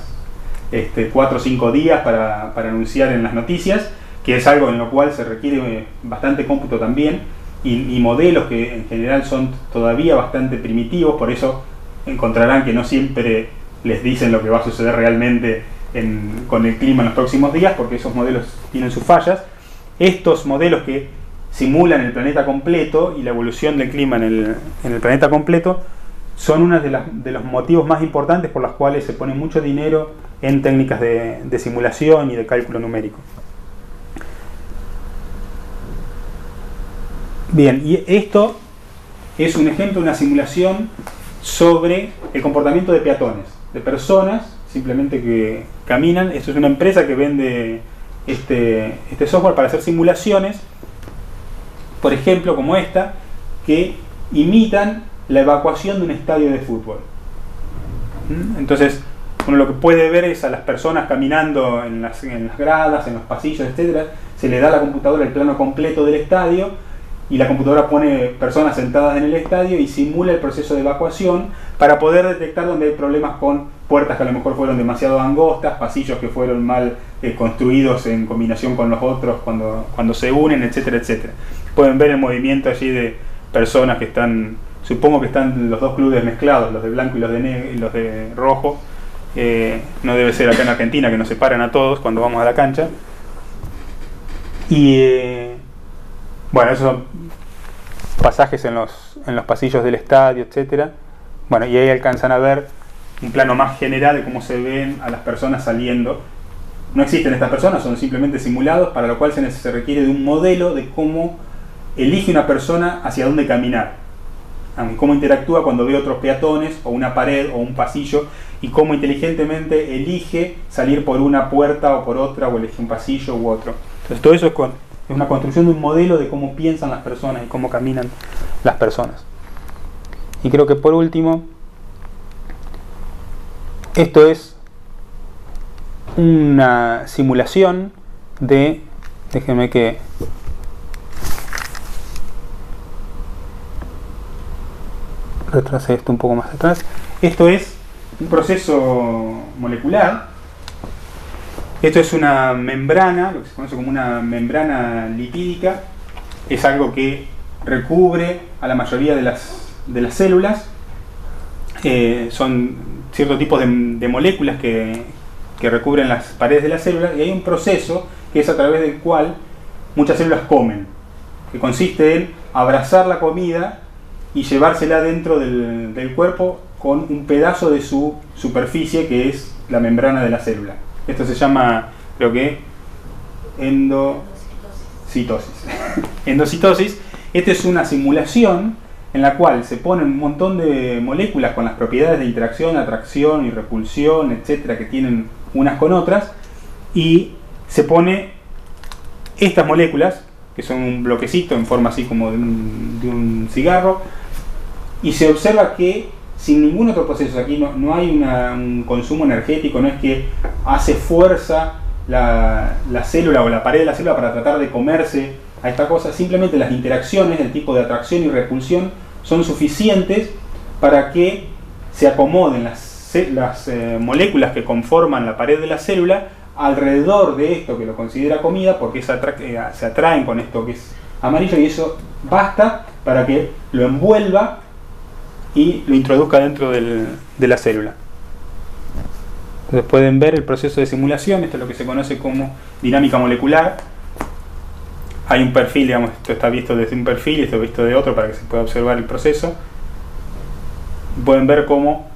4 o 5 días para anunciar en las noticias, que es algo en lo cual se requiere bastante cómputo también, y modelos que en general son todavía bastante primitivos. Por eso encontrarán que no siempre les dicen lo que va a suceder realmente con el clima en los próximos días, porque esos modelos tienen sus fallas. Estos modelos que simulan el planeta completo y la evolución del clima en el planeta completo son uno de los motivos más importantes por los cuales se pone mucho dinero en técnicas de simulación y de cálculo numérico. Bien, y esto es un ejemplo de una simulación sobre el comportamiento de peatones, de personas simplemente que caminan. Esto es una empresa que vende este software para hacer simulaciones, por ejemplo, como esta, que imitan la evacuación de un estadio de fútbol. Entonces, uno lo que puede ver es a las personas caminando en las gradas, en los pasillos, etc. Se le da a la computadora el plano completo del estadio, y la computadora pone personas sentadas en el estadio y simula el proceso de evacuación para poder detectar donde hay problemas con puertas que a lo mejor fueron demasiado angostas, pasillos que fueron mal construidos en combinación con los otros cuando se unen, etcétera, etcétera. Pueden ver el movimiento allí de personas que están, supongo que están los dos clubes mezclados, los de blanco y los de rojo. No debe ser acá en Argentina, que nos separan a todos cuando vamos a la cancha. Y bueno, esos son pasajes en los pasillos del estadio, etcétera. Bueno, y ahí alcanzan a ver un plano más general de cómo se ven a las personas saliendo. No existen estas personas, son simplemente simulados, para lo cual se requiere de un modelo de cómo elige una persona hacia dónde caminar, cómo interactúa cuando ve otros peatones o una pared o un pasillo, y cómo inteligentemente elige salir por una puerta o por otra, o elige un pasillo u otro. Entonces todo eso es una construcción de un modelo de cómo piensan las personas y cómo caminan las personas. Y creo que por último, esto es una simulación de, déjenme que retrase esto un poco más atrás. Esto es un proceso molecular. Esto es una membrana, lo que se conoce como una membrana lipídica. Es algo que recubre a la mayoría de las células. Son ciertos tipos de moléculas que recubren las paredes de las células, y hay un proceso que es a través del cual muchas células comen, que consiste en abrazar la comida y llevársela dentro del cuerpo con un pedazo de su superficie, que es la membrana de la célula. Esto se llama, creo que, endocitosis. Endocitosis. Esta es una simulación en la cual se ponen un montón de moléculas con las propiedades de interacción, atracción y repulsión, etcétera, que tienen unas con otras, y se pone estas moléculas, que son un bloquecito en forma así como de un cigarro, y se observa que sin ningún otro proceso, aquí no hay un consumo energético, no es que hace fuerza la célula o la pared de la célula para tratar de comerse a esta cosa. Simplemente las interacciones del tipo de atracción y repulsión son suficientes para que se acomoden las moléculas que conforman la pared de la célula alrededor de esto que lo considera comida, porque se atraen con esto que es amarillo, y eso basta para que lo envuelva y lo introduzca dentro de la célula. Entonces pueden ver el proceso de simulación. Esto es lo que se conoce como dinámica molecular. Hay un perfil, digamos, esto está visto desde un perfil y esto visto de otro para que se pueda observar el proceso. Pueden ver cómo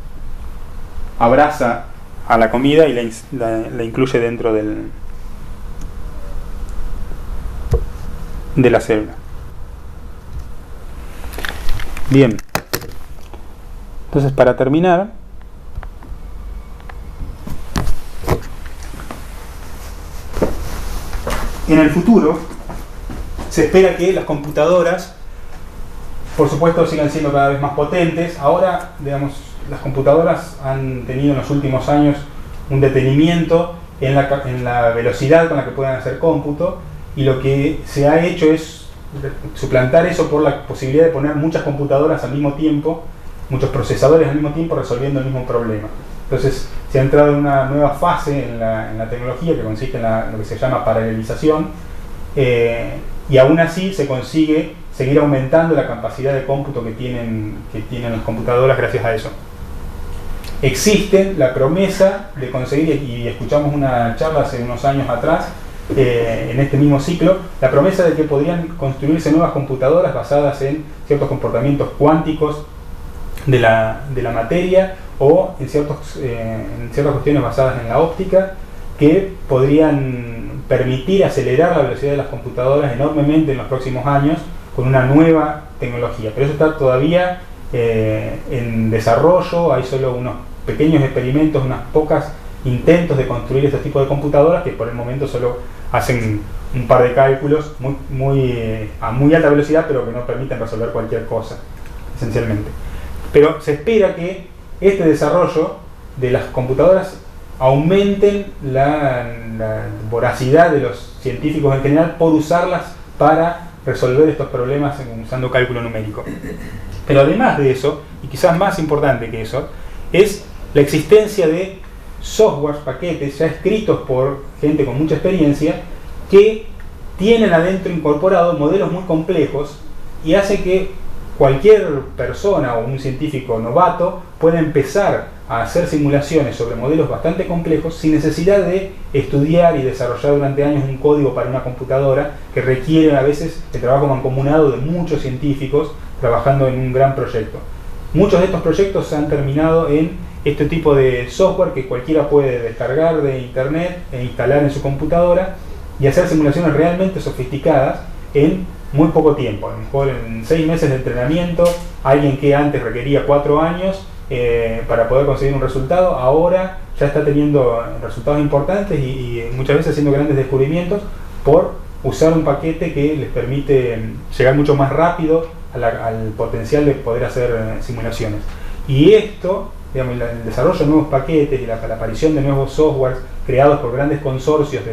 abraza a la comida y la incluye dentro de la célula. Bien. Entonces, para terminar, en el futuro se espera que las computadoras, por supuesto, sigan siendo cada vez más potentes. Ahora, digamos, las computadoras han tenido en los últimos años un detenimiento en la velocidad con la que pueden hacer cómputo, y lo que se ha hecho es suplantar eso por la posibilidad de poner muchas computadoras al mismo tiempo, muchos procesadores al mismo tiempo resolviendo el mismo problema. Entonces se ha entrado en una nueva fase en la tecnología que consiste en lo que se llama paralelización, y aún así se consigue seguir aumentando la capacidad de cómputo que tienen las computadoras gracias a eso. Existe la promesa de conseguir, y escuchamos una charla hace unos años atrás, en este mismo ciclo, la promesa de que podrían construirse nuevas computadoras basadas en ciertos comportamientos cuánticos de la materia, o en ciertas cuestiones basadas en la óptica, que podrían permitir acelerar la velocidad de las computadoras enormemente en los próximos años con una nueva tecnología. Pero eso está todavía en desarrollo. Hay solo unos pequeños experimentos, unas pocas intentos de construir este tipo de computadoras que por el momento solo hacen un par de cálculos a muy alta velocidad, pero que no permiten resolver cualquier cosa, esencialmente. Pero se espera que este desarrollo de las computadoras aumenten la voracidad de los científicos en general por usarlas para resolver estos problemas usando cálculo numérico. Pero además de eso, y quizás más importante que eso, es la existencia de softwares, paquetes ya escritos por gente con mucha experiencia, que tienen adentro incorporados modelos muy complejos, y hace que cualquier persona o un científico novato pueda empezar a hacer simulaciones sobre modelos bastante complejos sin necesidad de estudiar y desarrollar durante años un código para una computadora, que requiere a veces el trabajo mancomunado de muchos científicos trabajando en un gran proyecto. Muchos de estos proyectos se han terminado en este tipo de software que cualquiera puede descargar de internet e instalar en su computadora y hacer simulaciones realmente sofisticadas en muy poco tiempo. A lo mejor en 6 meses de entrenamiento, alguien que antes requería 4 años para poder conseguir un resultado, ahora ya está teniendo resultados importantes y muchas veces haciendo grandes descubrimientos por usar un paquete que les permite llegar mucho más rápido al potencial de poder hacer simulaciones. Y esto, digamos, el desarrollo de nuevos paquetes y la aparición de nuevos softwares creados por grandes consorcios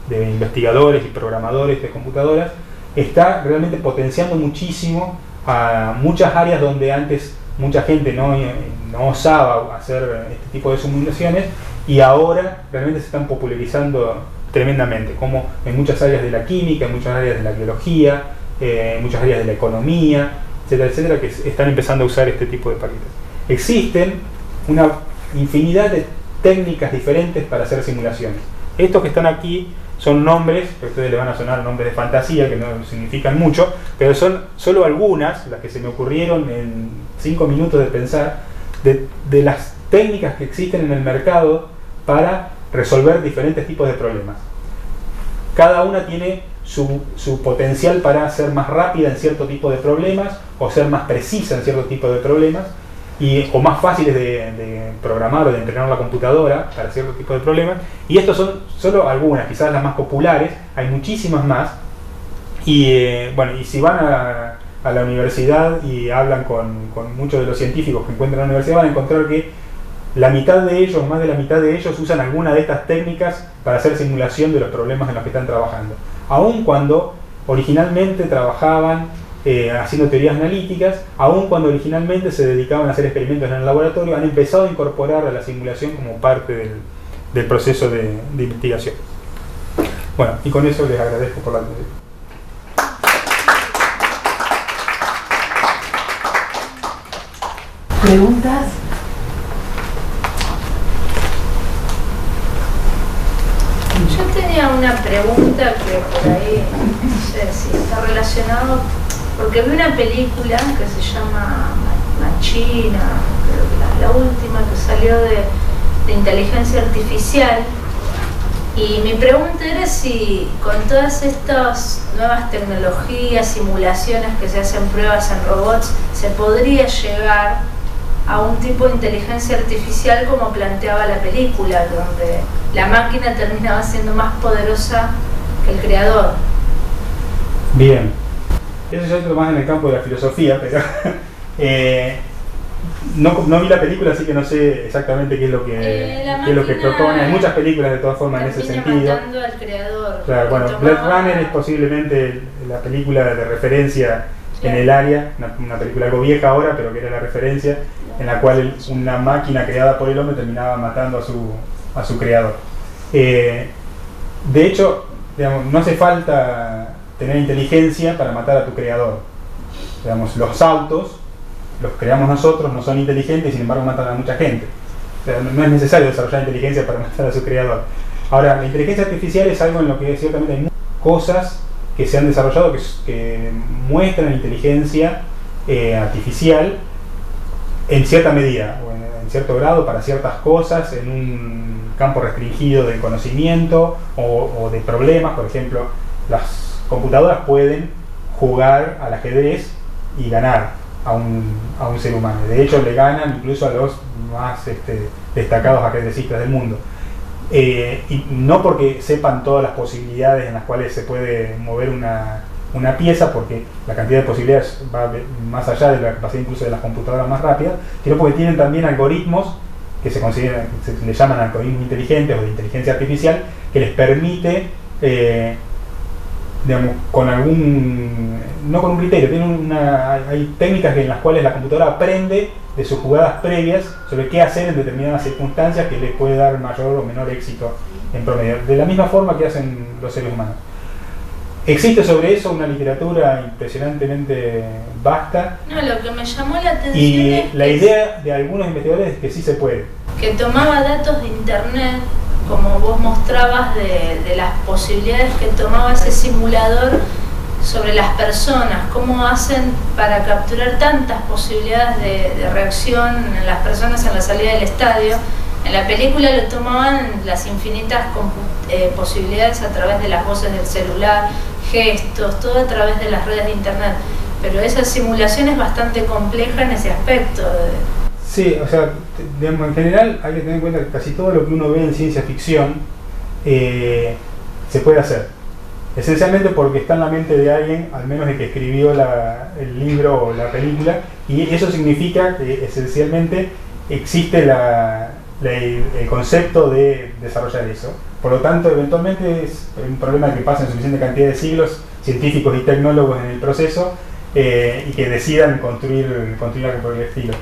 de investigadores y programadores de computadoras, está realmente potenciando muchísimo a muchas áreas donde antes mucha gente no osaba hacer este tipo de simulaciones, y ahora realmente se están popularizando tremendamente, como en muchas áreas de la química, en muchas áreas de la biología, en muchas áreas de la economía, etcétera, etcétera, que están empezando a usar este tipo de paquetes. Existen una infinidad de técnicas diferentes para hacer simulaciones. Estos que están aquí son nombres, que a ustedes les van a sonar nombres de fantasía, que no significan mucho, pero son solo algunas, las que se me ocurrieron en 5 minutos de pensar, de las técnicas que existen en el mercado para resolver diferentes tipos de problemas. Cada una tiene su potencial para ser más rápida en cierto tipo de problemas, o ser más precisa en cierto tipo de problemas, o más fáciles de programar o de entrenar la computadora para cierto tipo de problemas. Y estos son solo algunas, quizás las más populares. Hay muchísimas más. Y si van a la universidad y hablan con muchos de los científicos que encuentran en la universidad, van a encontrar que la mitad de ellos, más de la mitad de ellos, usan alguna de estas técnicas para hacer simulación de los problemas en los que están trabajando. Aun cuando originalmente trabajaban haciendo teorías analíticas, aun cuando originalmente se dedicaban a hacer experimentos en el laboratorio, han empezado a incorporar a la simulación como parte del proceso de investigación. Bueno, y con eso les agradezco por la atención. ¿Preguntas? Yo tenía una pregunta que por ahí, no sé si está relacionado, porque vi una película que se llama Machina, creo que la última que salió de inteligencia artificial, y mi pregunta era si con todas estas nuevas tecnologías, simulaciones que se hacen pruebas en robots, se podría llegar a un tipo de inteligencia artificial como planteaba la película, donde la máquina terminaba siendo más poderosa que el creador. Bien, eso ya entro más en el campo de la filosofía, pero no vi la película, así que no sé exactamente qué es lo que propone. Hay muchas películas de todas formas en ese sentido. Matando al creador. Claro, bueno, Blade Runner es posiblemente la película de referencia en el área, una película algo vieja ahora, pero que era la referencia, en la cual una máquina creada por el hombre terminaba matando a su creador. De hecho, digamos, no hace falta tener inteligencia para matar a tu creador. Digamos, los autos los creamos nosotros, no son inteligentes y sin embargo matan a mucha gente. O sea, no es necesario desarrollar inteligencia para matar a su creador. Ahora, la inteligencia artificial es algo en lo que ciertamente hay muchas cosas que se han desarrollado que muestran la inteligencia artificial en cierta medida o en cierto grado para ciertas cosas, en un campo restringido del conocimiento o de problemas. Por ejemplo, las computadoras pueden jugar al ajedrez y ganar a un ser humano. De hecho, le ganan incluso a los más destacados ajedrecistas del mundo. Y no porque sepan todas las posibilidades en las cuales se puede mover una pieza, porque la cantidad de posibilidades va más allá de la capacidad incluso de las computadoras más rápidas, sino porque tienen también algoritmos que se le llaman algoritmos inteligentes o de inteligencia artificial, que les permite, digamos, no con un criterio, hay técnicas en las cuales la computadora aprende de sus jugadas previas sobre qué hacer en determinadas circunstancias que les puede dar mayor o menor éxito en promedio, de la misma forma que hacen los seres humanos. Existe sobre eso una literatura impresionantemente vasta. No, lo que me llamó la atención y es la idea de algunos investigadores es que sí se puede. Que tomaba datos de internet, como vos mostrabas, de las posibilidades que tomaba ese simulador sobre las personas, cómo hacen para capturar tantas posibilidades de reacción en las personas en la salida del estadio. En la película lo tomaban las infinitas posibilidades a través de las voces del celular, gestos, todo a través de las redes de internet. Pero esa simulación es bastante compleja en ese aspecto. Sí, o sea, digamos, en general hay que tener en cuenta que casi todo lo que uno ve en ciencia ficción se puede hacer. Esencialmente porque está en la mente de alguien, al menos el que escribió el libro o la película, y eso significa que esencialmente existe el concepto de desarrollar eso. Por lo tanto, eventualmente es un problema que pasa en suficiente cantidad de siglos, científicos y tecnólogos en el proceso, y que decidan construir algo por el estilo.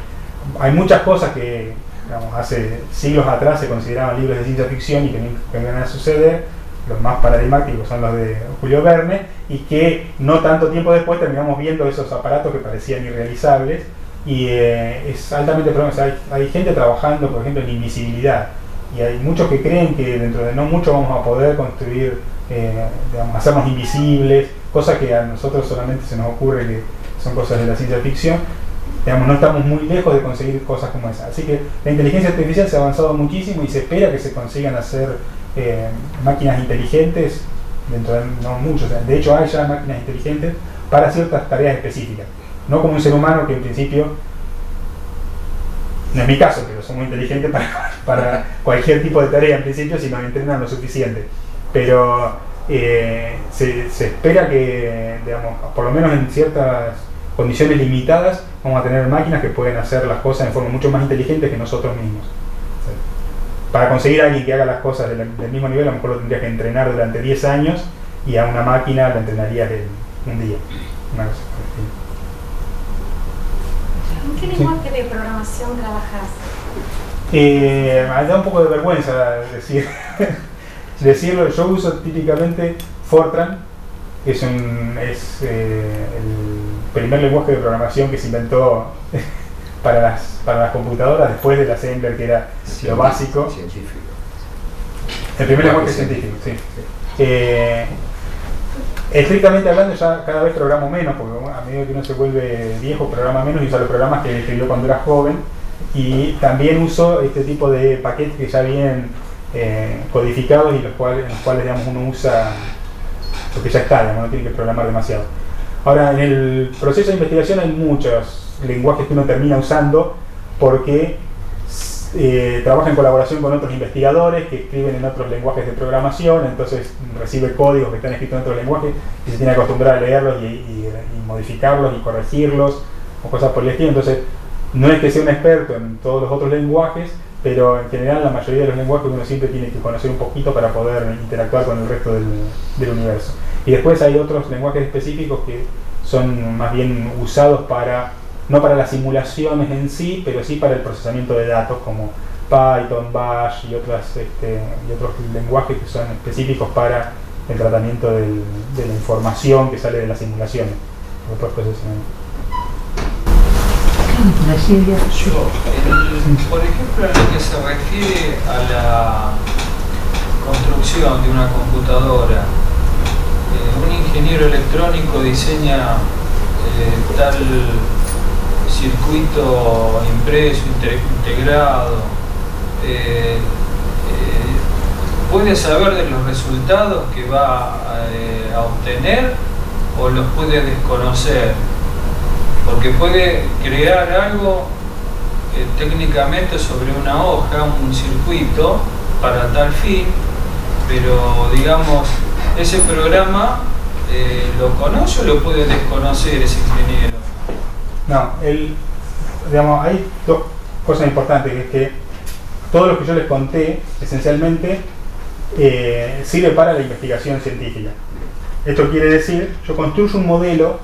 Hay muchas cosas que, digamos, hace siglos atrás se consideraban libros de ciencia ficción y que nunca van a suceder. Los más paradigmáticos son los de Julio Verne, y que no tanto tiempo después terminamos viendo esos aparatos que parecían irrealizables, y es altamente probable. O sea, hay gente trabajando, por ejemplo, en invisibilidad, y hay muchos que creen que dentro de no mucho vamos a poder construir, digamos, hacernos invisibles, cosas que a nosotros solamente se nos ocurre que son cosas de la ciencia ficción. Digamos, no estamos muy lejos de conseguir cosas como esas. Así que la inteligencia artificial se ha avanzado muchísimo y se espera que se consigan hacer máquinas inteligentes dentro de no mucho. O sea, de hecho hay ya máquinas inteligentes para ciertas tareas específicas. No como un ser humano que en principio, no es mi caso, pero somos inteligentes para cualquier tipo de tarea en principio si nos entrenan lo suficiente. Pero se espera que, digamos, por lo menos en ciertas condiciones limitadas, vamos a tener máquinas que pueden hacer las cosas de forma mucho más inteligente que nosotros mismos. O sea, para conseguir a alguien que haga las cosas del mismo nivel, a lo mejor lo tendrías que entrenar durante 10 años y a una máquina la entrenarías en un día. Una cosa por el estilo. ¿En qué lenguaje de programación trabajas? Me da un poco de vergüenza decirlo. Yo uso típicamente Fortran, que es el primer lenguaje de programación que se inventó para las computadoras después del assembler, que era lo básico. Científico. El primer lenguaje científico, sí. Estrictamente hablando, ya cada vez programo menos, porque a medida que uno se vuelve viejo, programa menos y usa los programas que escribió cuando era joven. Y también uso este tipo de paquetes que ya vienen codificados y en los cuales digamos, uno usa lo que ya está, digamos, no tiene que programar demasiado. Ahora, en el proceso de investigación hay muchos lenguajes que uno termina usando porque trabaja en colaboración con otros investigadores que escriben en otros lenguajes de programación, entonces recibe códigos que están escritos en otros lenguajes y se tiene que acostumbrar a leerlos y modificarlos y corregirlos o cosas por el estilo. Entonces, no es que sea un experto en todos los otros lenguajes, pero en general la mayoría de los lenguajes uno siempre tiene que conocer un poquito para poder interactuar con el resto del universo. Y después hay otros lenguajes específicos que son más bien usados no para las simulaciones en sí, pero sí para el procesamiento de datos, como Python, Bash y otros lenguajes que son específicos para el tratamiento de la información que sale de las simulaciones. Por ejemplo, en lo que se refiere a la construcción de una computadora, un ingeniero electrónico diseña tal circuito impreso, integrado, ¿puede saber de los resultados que va a obtener o los puede desconocer? Porque puede crear algo técnicamente sobre una hoja, un circuito para tal fin, pero digamos, ese programa lo conoce o lo puede desconocer ese ingeniero. No, digamos, hay dos cosas importantes, que es que todo lo que yo les conté esencialmente sirve para la investigación científica. Esto quiere decir, yo construyo un modelo,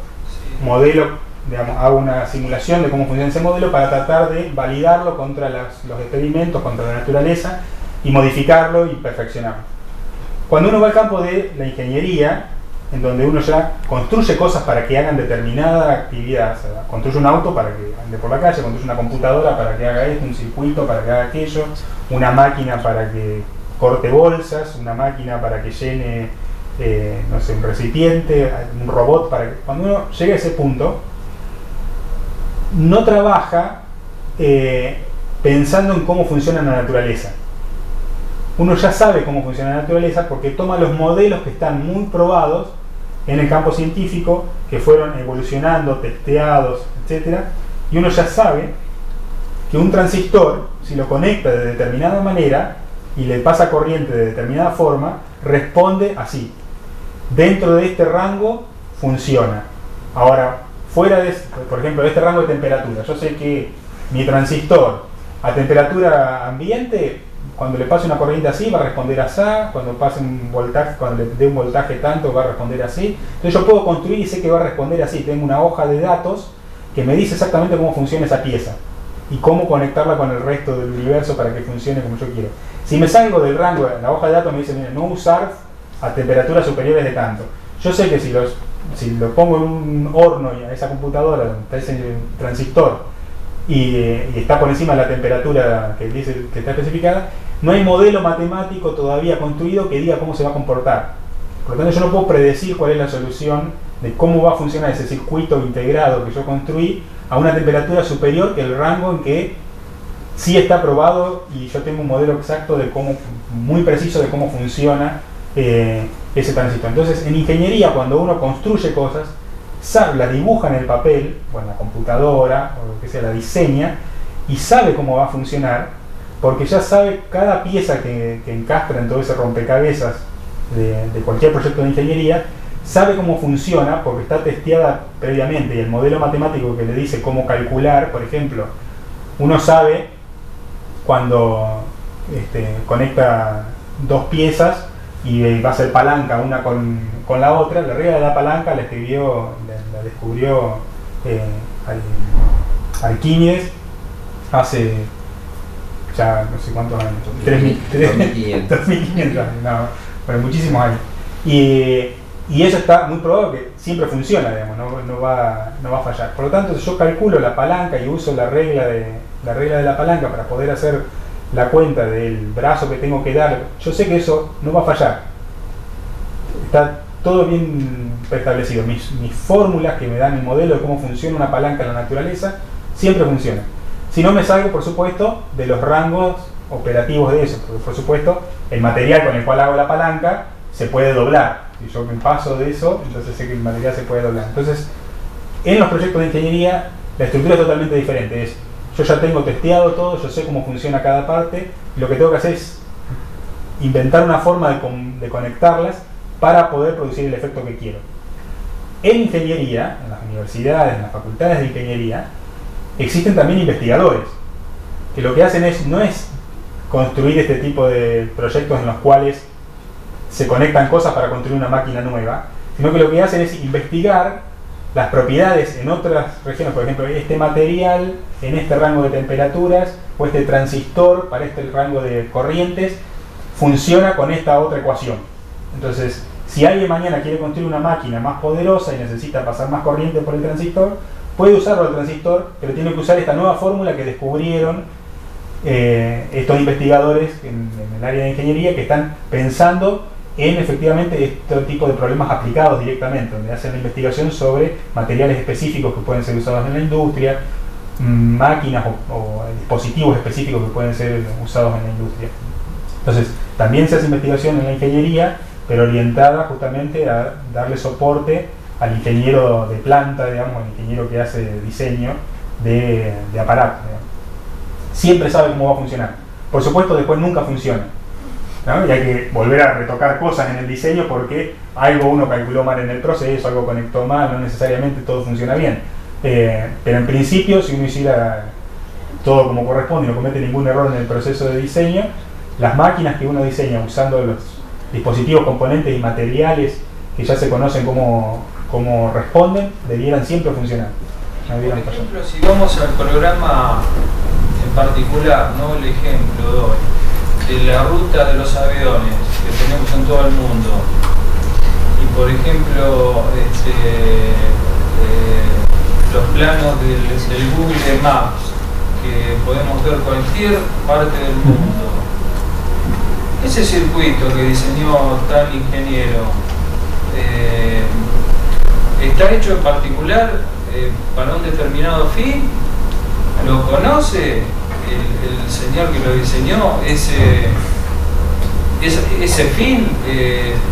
digamos, hago una simulación de cómo funciona ese modelo para tratar de validarlo contra los experimentos, contra la naturaleza, y modificarlo y perfeccionarlo. Cuando uno va al campo de la ingeniería, en donde uno ya construye cosas para que hagan determinada actividad, o sea, construye un auto para que ande por la calle, construye una computadora para que haga esto, un circuito para que haga aquello, una máquina para que corte bolsas, una máquina para que llene, no sé, un recipiente, un robot para que... Cuando uno llega a ese punto, no trabaja pensando en cómo funciona la naturaleza. Uno ya sabe cómo funciona la naturaleza porque toma los modelos que están muy probados en el campo científico, que fueron evolucionando, testeados, etc. Y uno ya sabe que un transistor, si lo conecta de determinada manera y le pasa corriente de determinada forma, responde así. Dentro de este rango funciona. Ahora, fuera de, por ejemplo, de este rango de temperatura, yo sé que mi transistor a temperatura ambiente, cuando le pase una corriente así, va a responder así, cuando pase un voltaje, cuando le dé un voltaje tanto, va a responder así. Entonces yo puedo construir y sé que va a responder así. Tengo una hoja de datos que me dice exactamente cómo funciona esa pieza y cómo conectarla con el resto del universo para que funcione como yo quiero. Si me salgo del rango, la hoja de datos me dice, mira, no usar a temperaturas superiores de tanto. Yo sé que si lo pongo en un horno y a esa computadora, donde está ese transistor, y está por encima de la temperatura que dice que está especificada, no hay modelo matemático todavía construido que diga cómo se va a comportar. Por lo tanto, yo no puedo predecir cuál es la solución de cómo va a funcionar ese circuito integrado que yo construí a una temperatura superior que el rango en que sí está probado y yo tengo un modelo exacto de cómo, muy preciso de cómo funciona ese transistor. Entonces, en ingeniería, cuando uno construye cosas, las dibuja en el papel o en la computadora o lo que sea, la diseña y sabe cómo va a funcionar, porque ya sabe cada pieza que encastra en todo ese rompecabezas de cualquier proyecto de ingeniería, sabe cómo funciona porque está testeada previamente, y el modelo matemático que le dice cómo calcular, por ejemplo, uno sabe cuando conecta dos piezas y va a ser palanca una con la otra. La regla de la palanca la descubrió Arquímedes hace ya no sé cuántos años, 2.500 años, no, pero muchísimos años. Y eso está muy probado que siempre funciona, digamos, no va a fallar. Por lo tanto, si yo calculo la palanca y uso la regla de la palanca para poder hacer la cuenta del brazo que tengo que dar, yo sé que eso no va a fallar. Está todo bien preestablecido. Mis fórmulas que me dan el modelo de cómo funciona una palanca en la naturaleza siempre funcionan. Si no me salgo, por supuesto, de los rangos operativos de eso, porque por supuesto el material con el cual hago la palanca se puede doblar. Si yo me paso de eso, entonces sé que el material se puede doblar. Entonces, en los proyectos de ingeniería, la estructura es totalmente diferente. Yo ya tengo testeado todo, yo sé cómo funciona cada parte, y lo que tengo que hacer es inventar una forma de conectarlas para poder producir el efecto que quiero. En ingeniería, en las universidades, en las facultades de ingeniería, existen también investigadores, que lo que hacen no es construir este tipo de proyectos en los cuales se conectan cosas para construir una máquina nueva, sino que lo que hacen es investigar las propiedades en otras regiones. Por ejemplo, este material en este rango de temperaturas, o este transistor para este rango de corrientes funciona con esta otra ecuación. Entonces, si alguien mañana quiere construir una máquina más poderosa y necesita pasar más corriente por el transistor, puede usarlo el transistor, pero tiene que usar esta nueva fórmula que descubrieron estos investigadores en el área de ingeniería, que están pensando en efectivamente este tipo de problemas aplicados directamente, donde hacen la investigación sobre materiales específicos que pueden ser usados en la industria, máquinas o dispositivos específicos que pueden ser usados en la industria. Entonces, también se hace investigación en la ingeniería, pero orientada justamente a darle soporte al ingeniero de planta, digamos, al ingeniero que hace diseño de aparatos, digamos. Siempre sabe cómo va a funcionar. Por supuesto, después nunca funciona, ¿no? Y hay que volver a retocar cosas en el diseño porque algo uno calculó mal en el proceso, algo conectó mal, no necesariamente todo funciona bien. Pero en principio, si uno hiciera todo como corresponde y no comete ningún error en el proceso de diseño, las máquinas que uno diseña usando los dispositivos, componentes y materiales que ya se conocen cómo responden, debieran siempre funcionar. Por ejemplo, si vamos al programa en particular, no el ejemplo doy, de la ruta de los aviones que tenemos en todo el mundo, y por ejemplo los planos del Google Maps, que podemos ver cualquier parte del mundo, ese circuito que diseñó tal ingeniero está hecho en particular para un determinado fin. ¿Lo conoce el señor que lo diseñó? Ese fin,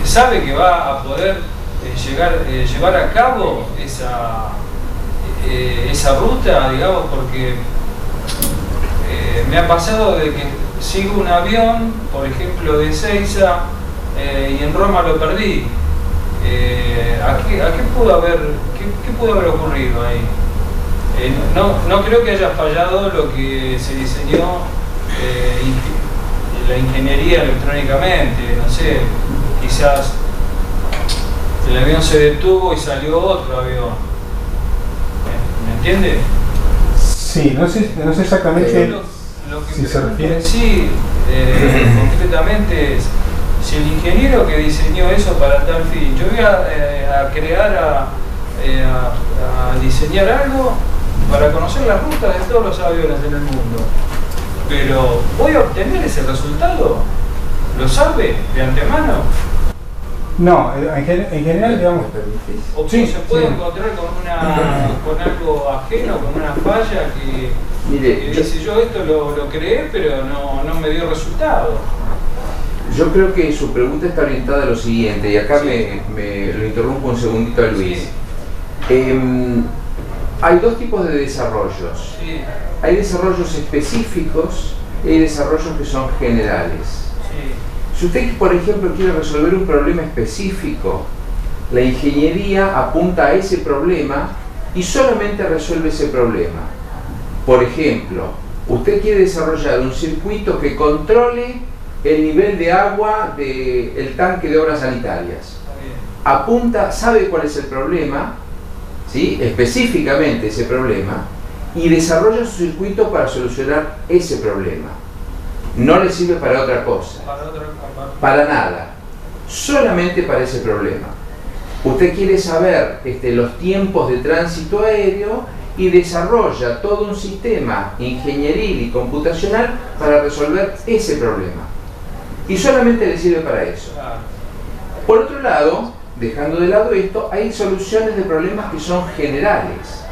sabe que va a poder llevar a cabo esa ruta, digamos, porque me ha pasado de que sigo un avión, por ejemplo de Ezeiza, y en Roma lo perdí. ¿Qué pudo haber ocurrido ahí? No creo que haya fallado lo que se diseñó la ingeniería electrónicamente, no sé, quizás el avión se detuvo y salió otro avión. ¿Me entiende? Sí, no sé exactamente lo que si se refiere. Sí, concretamente es, si el ingeniero que diseñó eso para tal fin, yo voy a crear, a diseñar algo para conocer las rutas de todos los aviones en el mundo, pero ¿voy a obtener ese resultado? ¿Lo sabe de antemano? No, en general, digamos. ¿O sí, se puede encontrar con algo ajeno, con una falla que dice yo esto lo creé, pero no me dio resultado? Yo creo que su pregunta está orientada a lo siguiente, y acá me lo interrumpo un segundito a Luis. Sí. Hay dos tipos de desarrollos. Sí. Hay desarrollos específicos y hay desarrollos que son generales. Sí. Si usted, por ejemplo, quiere resolver un problema específico, la ingeniería apunta a ese problema y solamente resuelve ese problema. Por ejemplo, usted quiere desarrollar un circuito que controle el nivel de agua del tanque de obras sanitarias. Apunta, sabe cuál es el problema, ¿sí? Específicamente ese problema, y desarrolla su circuito para solucionar ese problema. No le sirve para otra cosa. Para nada. Solamente para ese problema. Usted quiere saber los tiempos de tránsito aéreo y desarrolla todo un sistema ingenieril y computacional para resolver ese problema. Y solamente le sirve para eso. Por otro lado, dejando de lado esto, hay soluciones de problemas que son generales.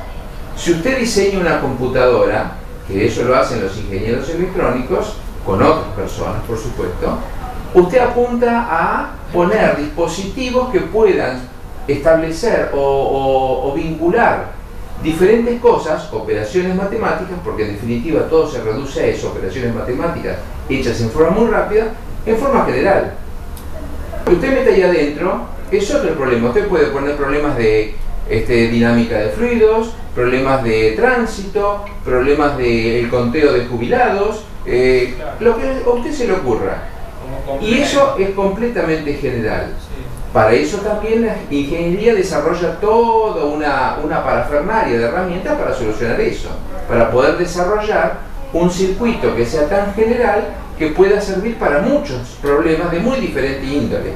Si usted diseña una computadora, que eso lo hacen los ingenieros electrónicos, con otras personas por supuesto, usted apunta a poner dispositivos que puedan establecer o vincular diferentes cosas, operaciones matemáticas, porque en definitiva todo se reduce a eso, operaciones matemáticas hechas en forma muy rápida, en forma general. Lo que usted mete ahí adentro es otro problema. Usted puede poner problemas de dinámica de fluidos, problemas de tránsito, problemas del conteo de jubilados, lo que a usted se le ocurra. Y eso es completamente general. Para eso también la ingeniería desarrolla toda una parafernalia de herramientas para solucionar eso, para poder desarrollar un circuito que sea tan general que pueda servir para muchos problemas de muy diferente índole.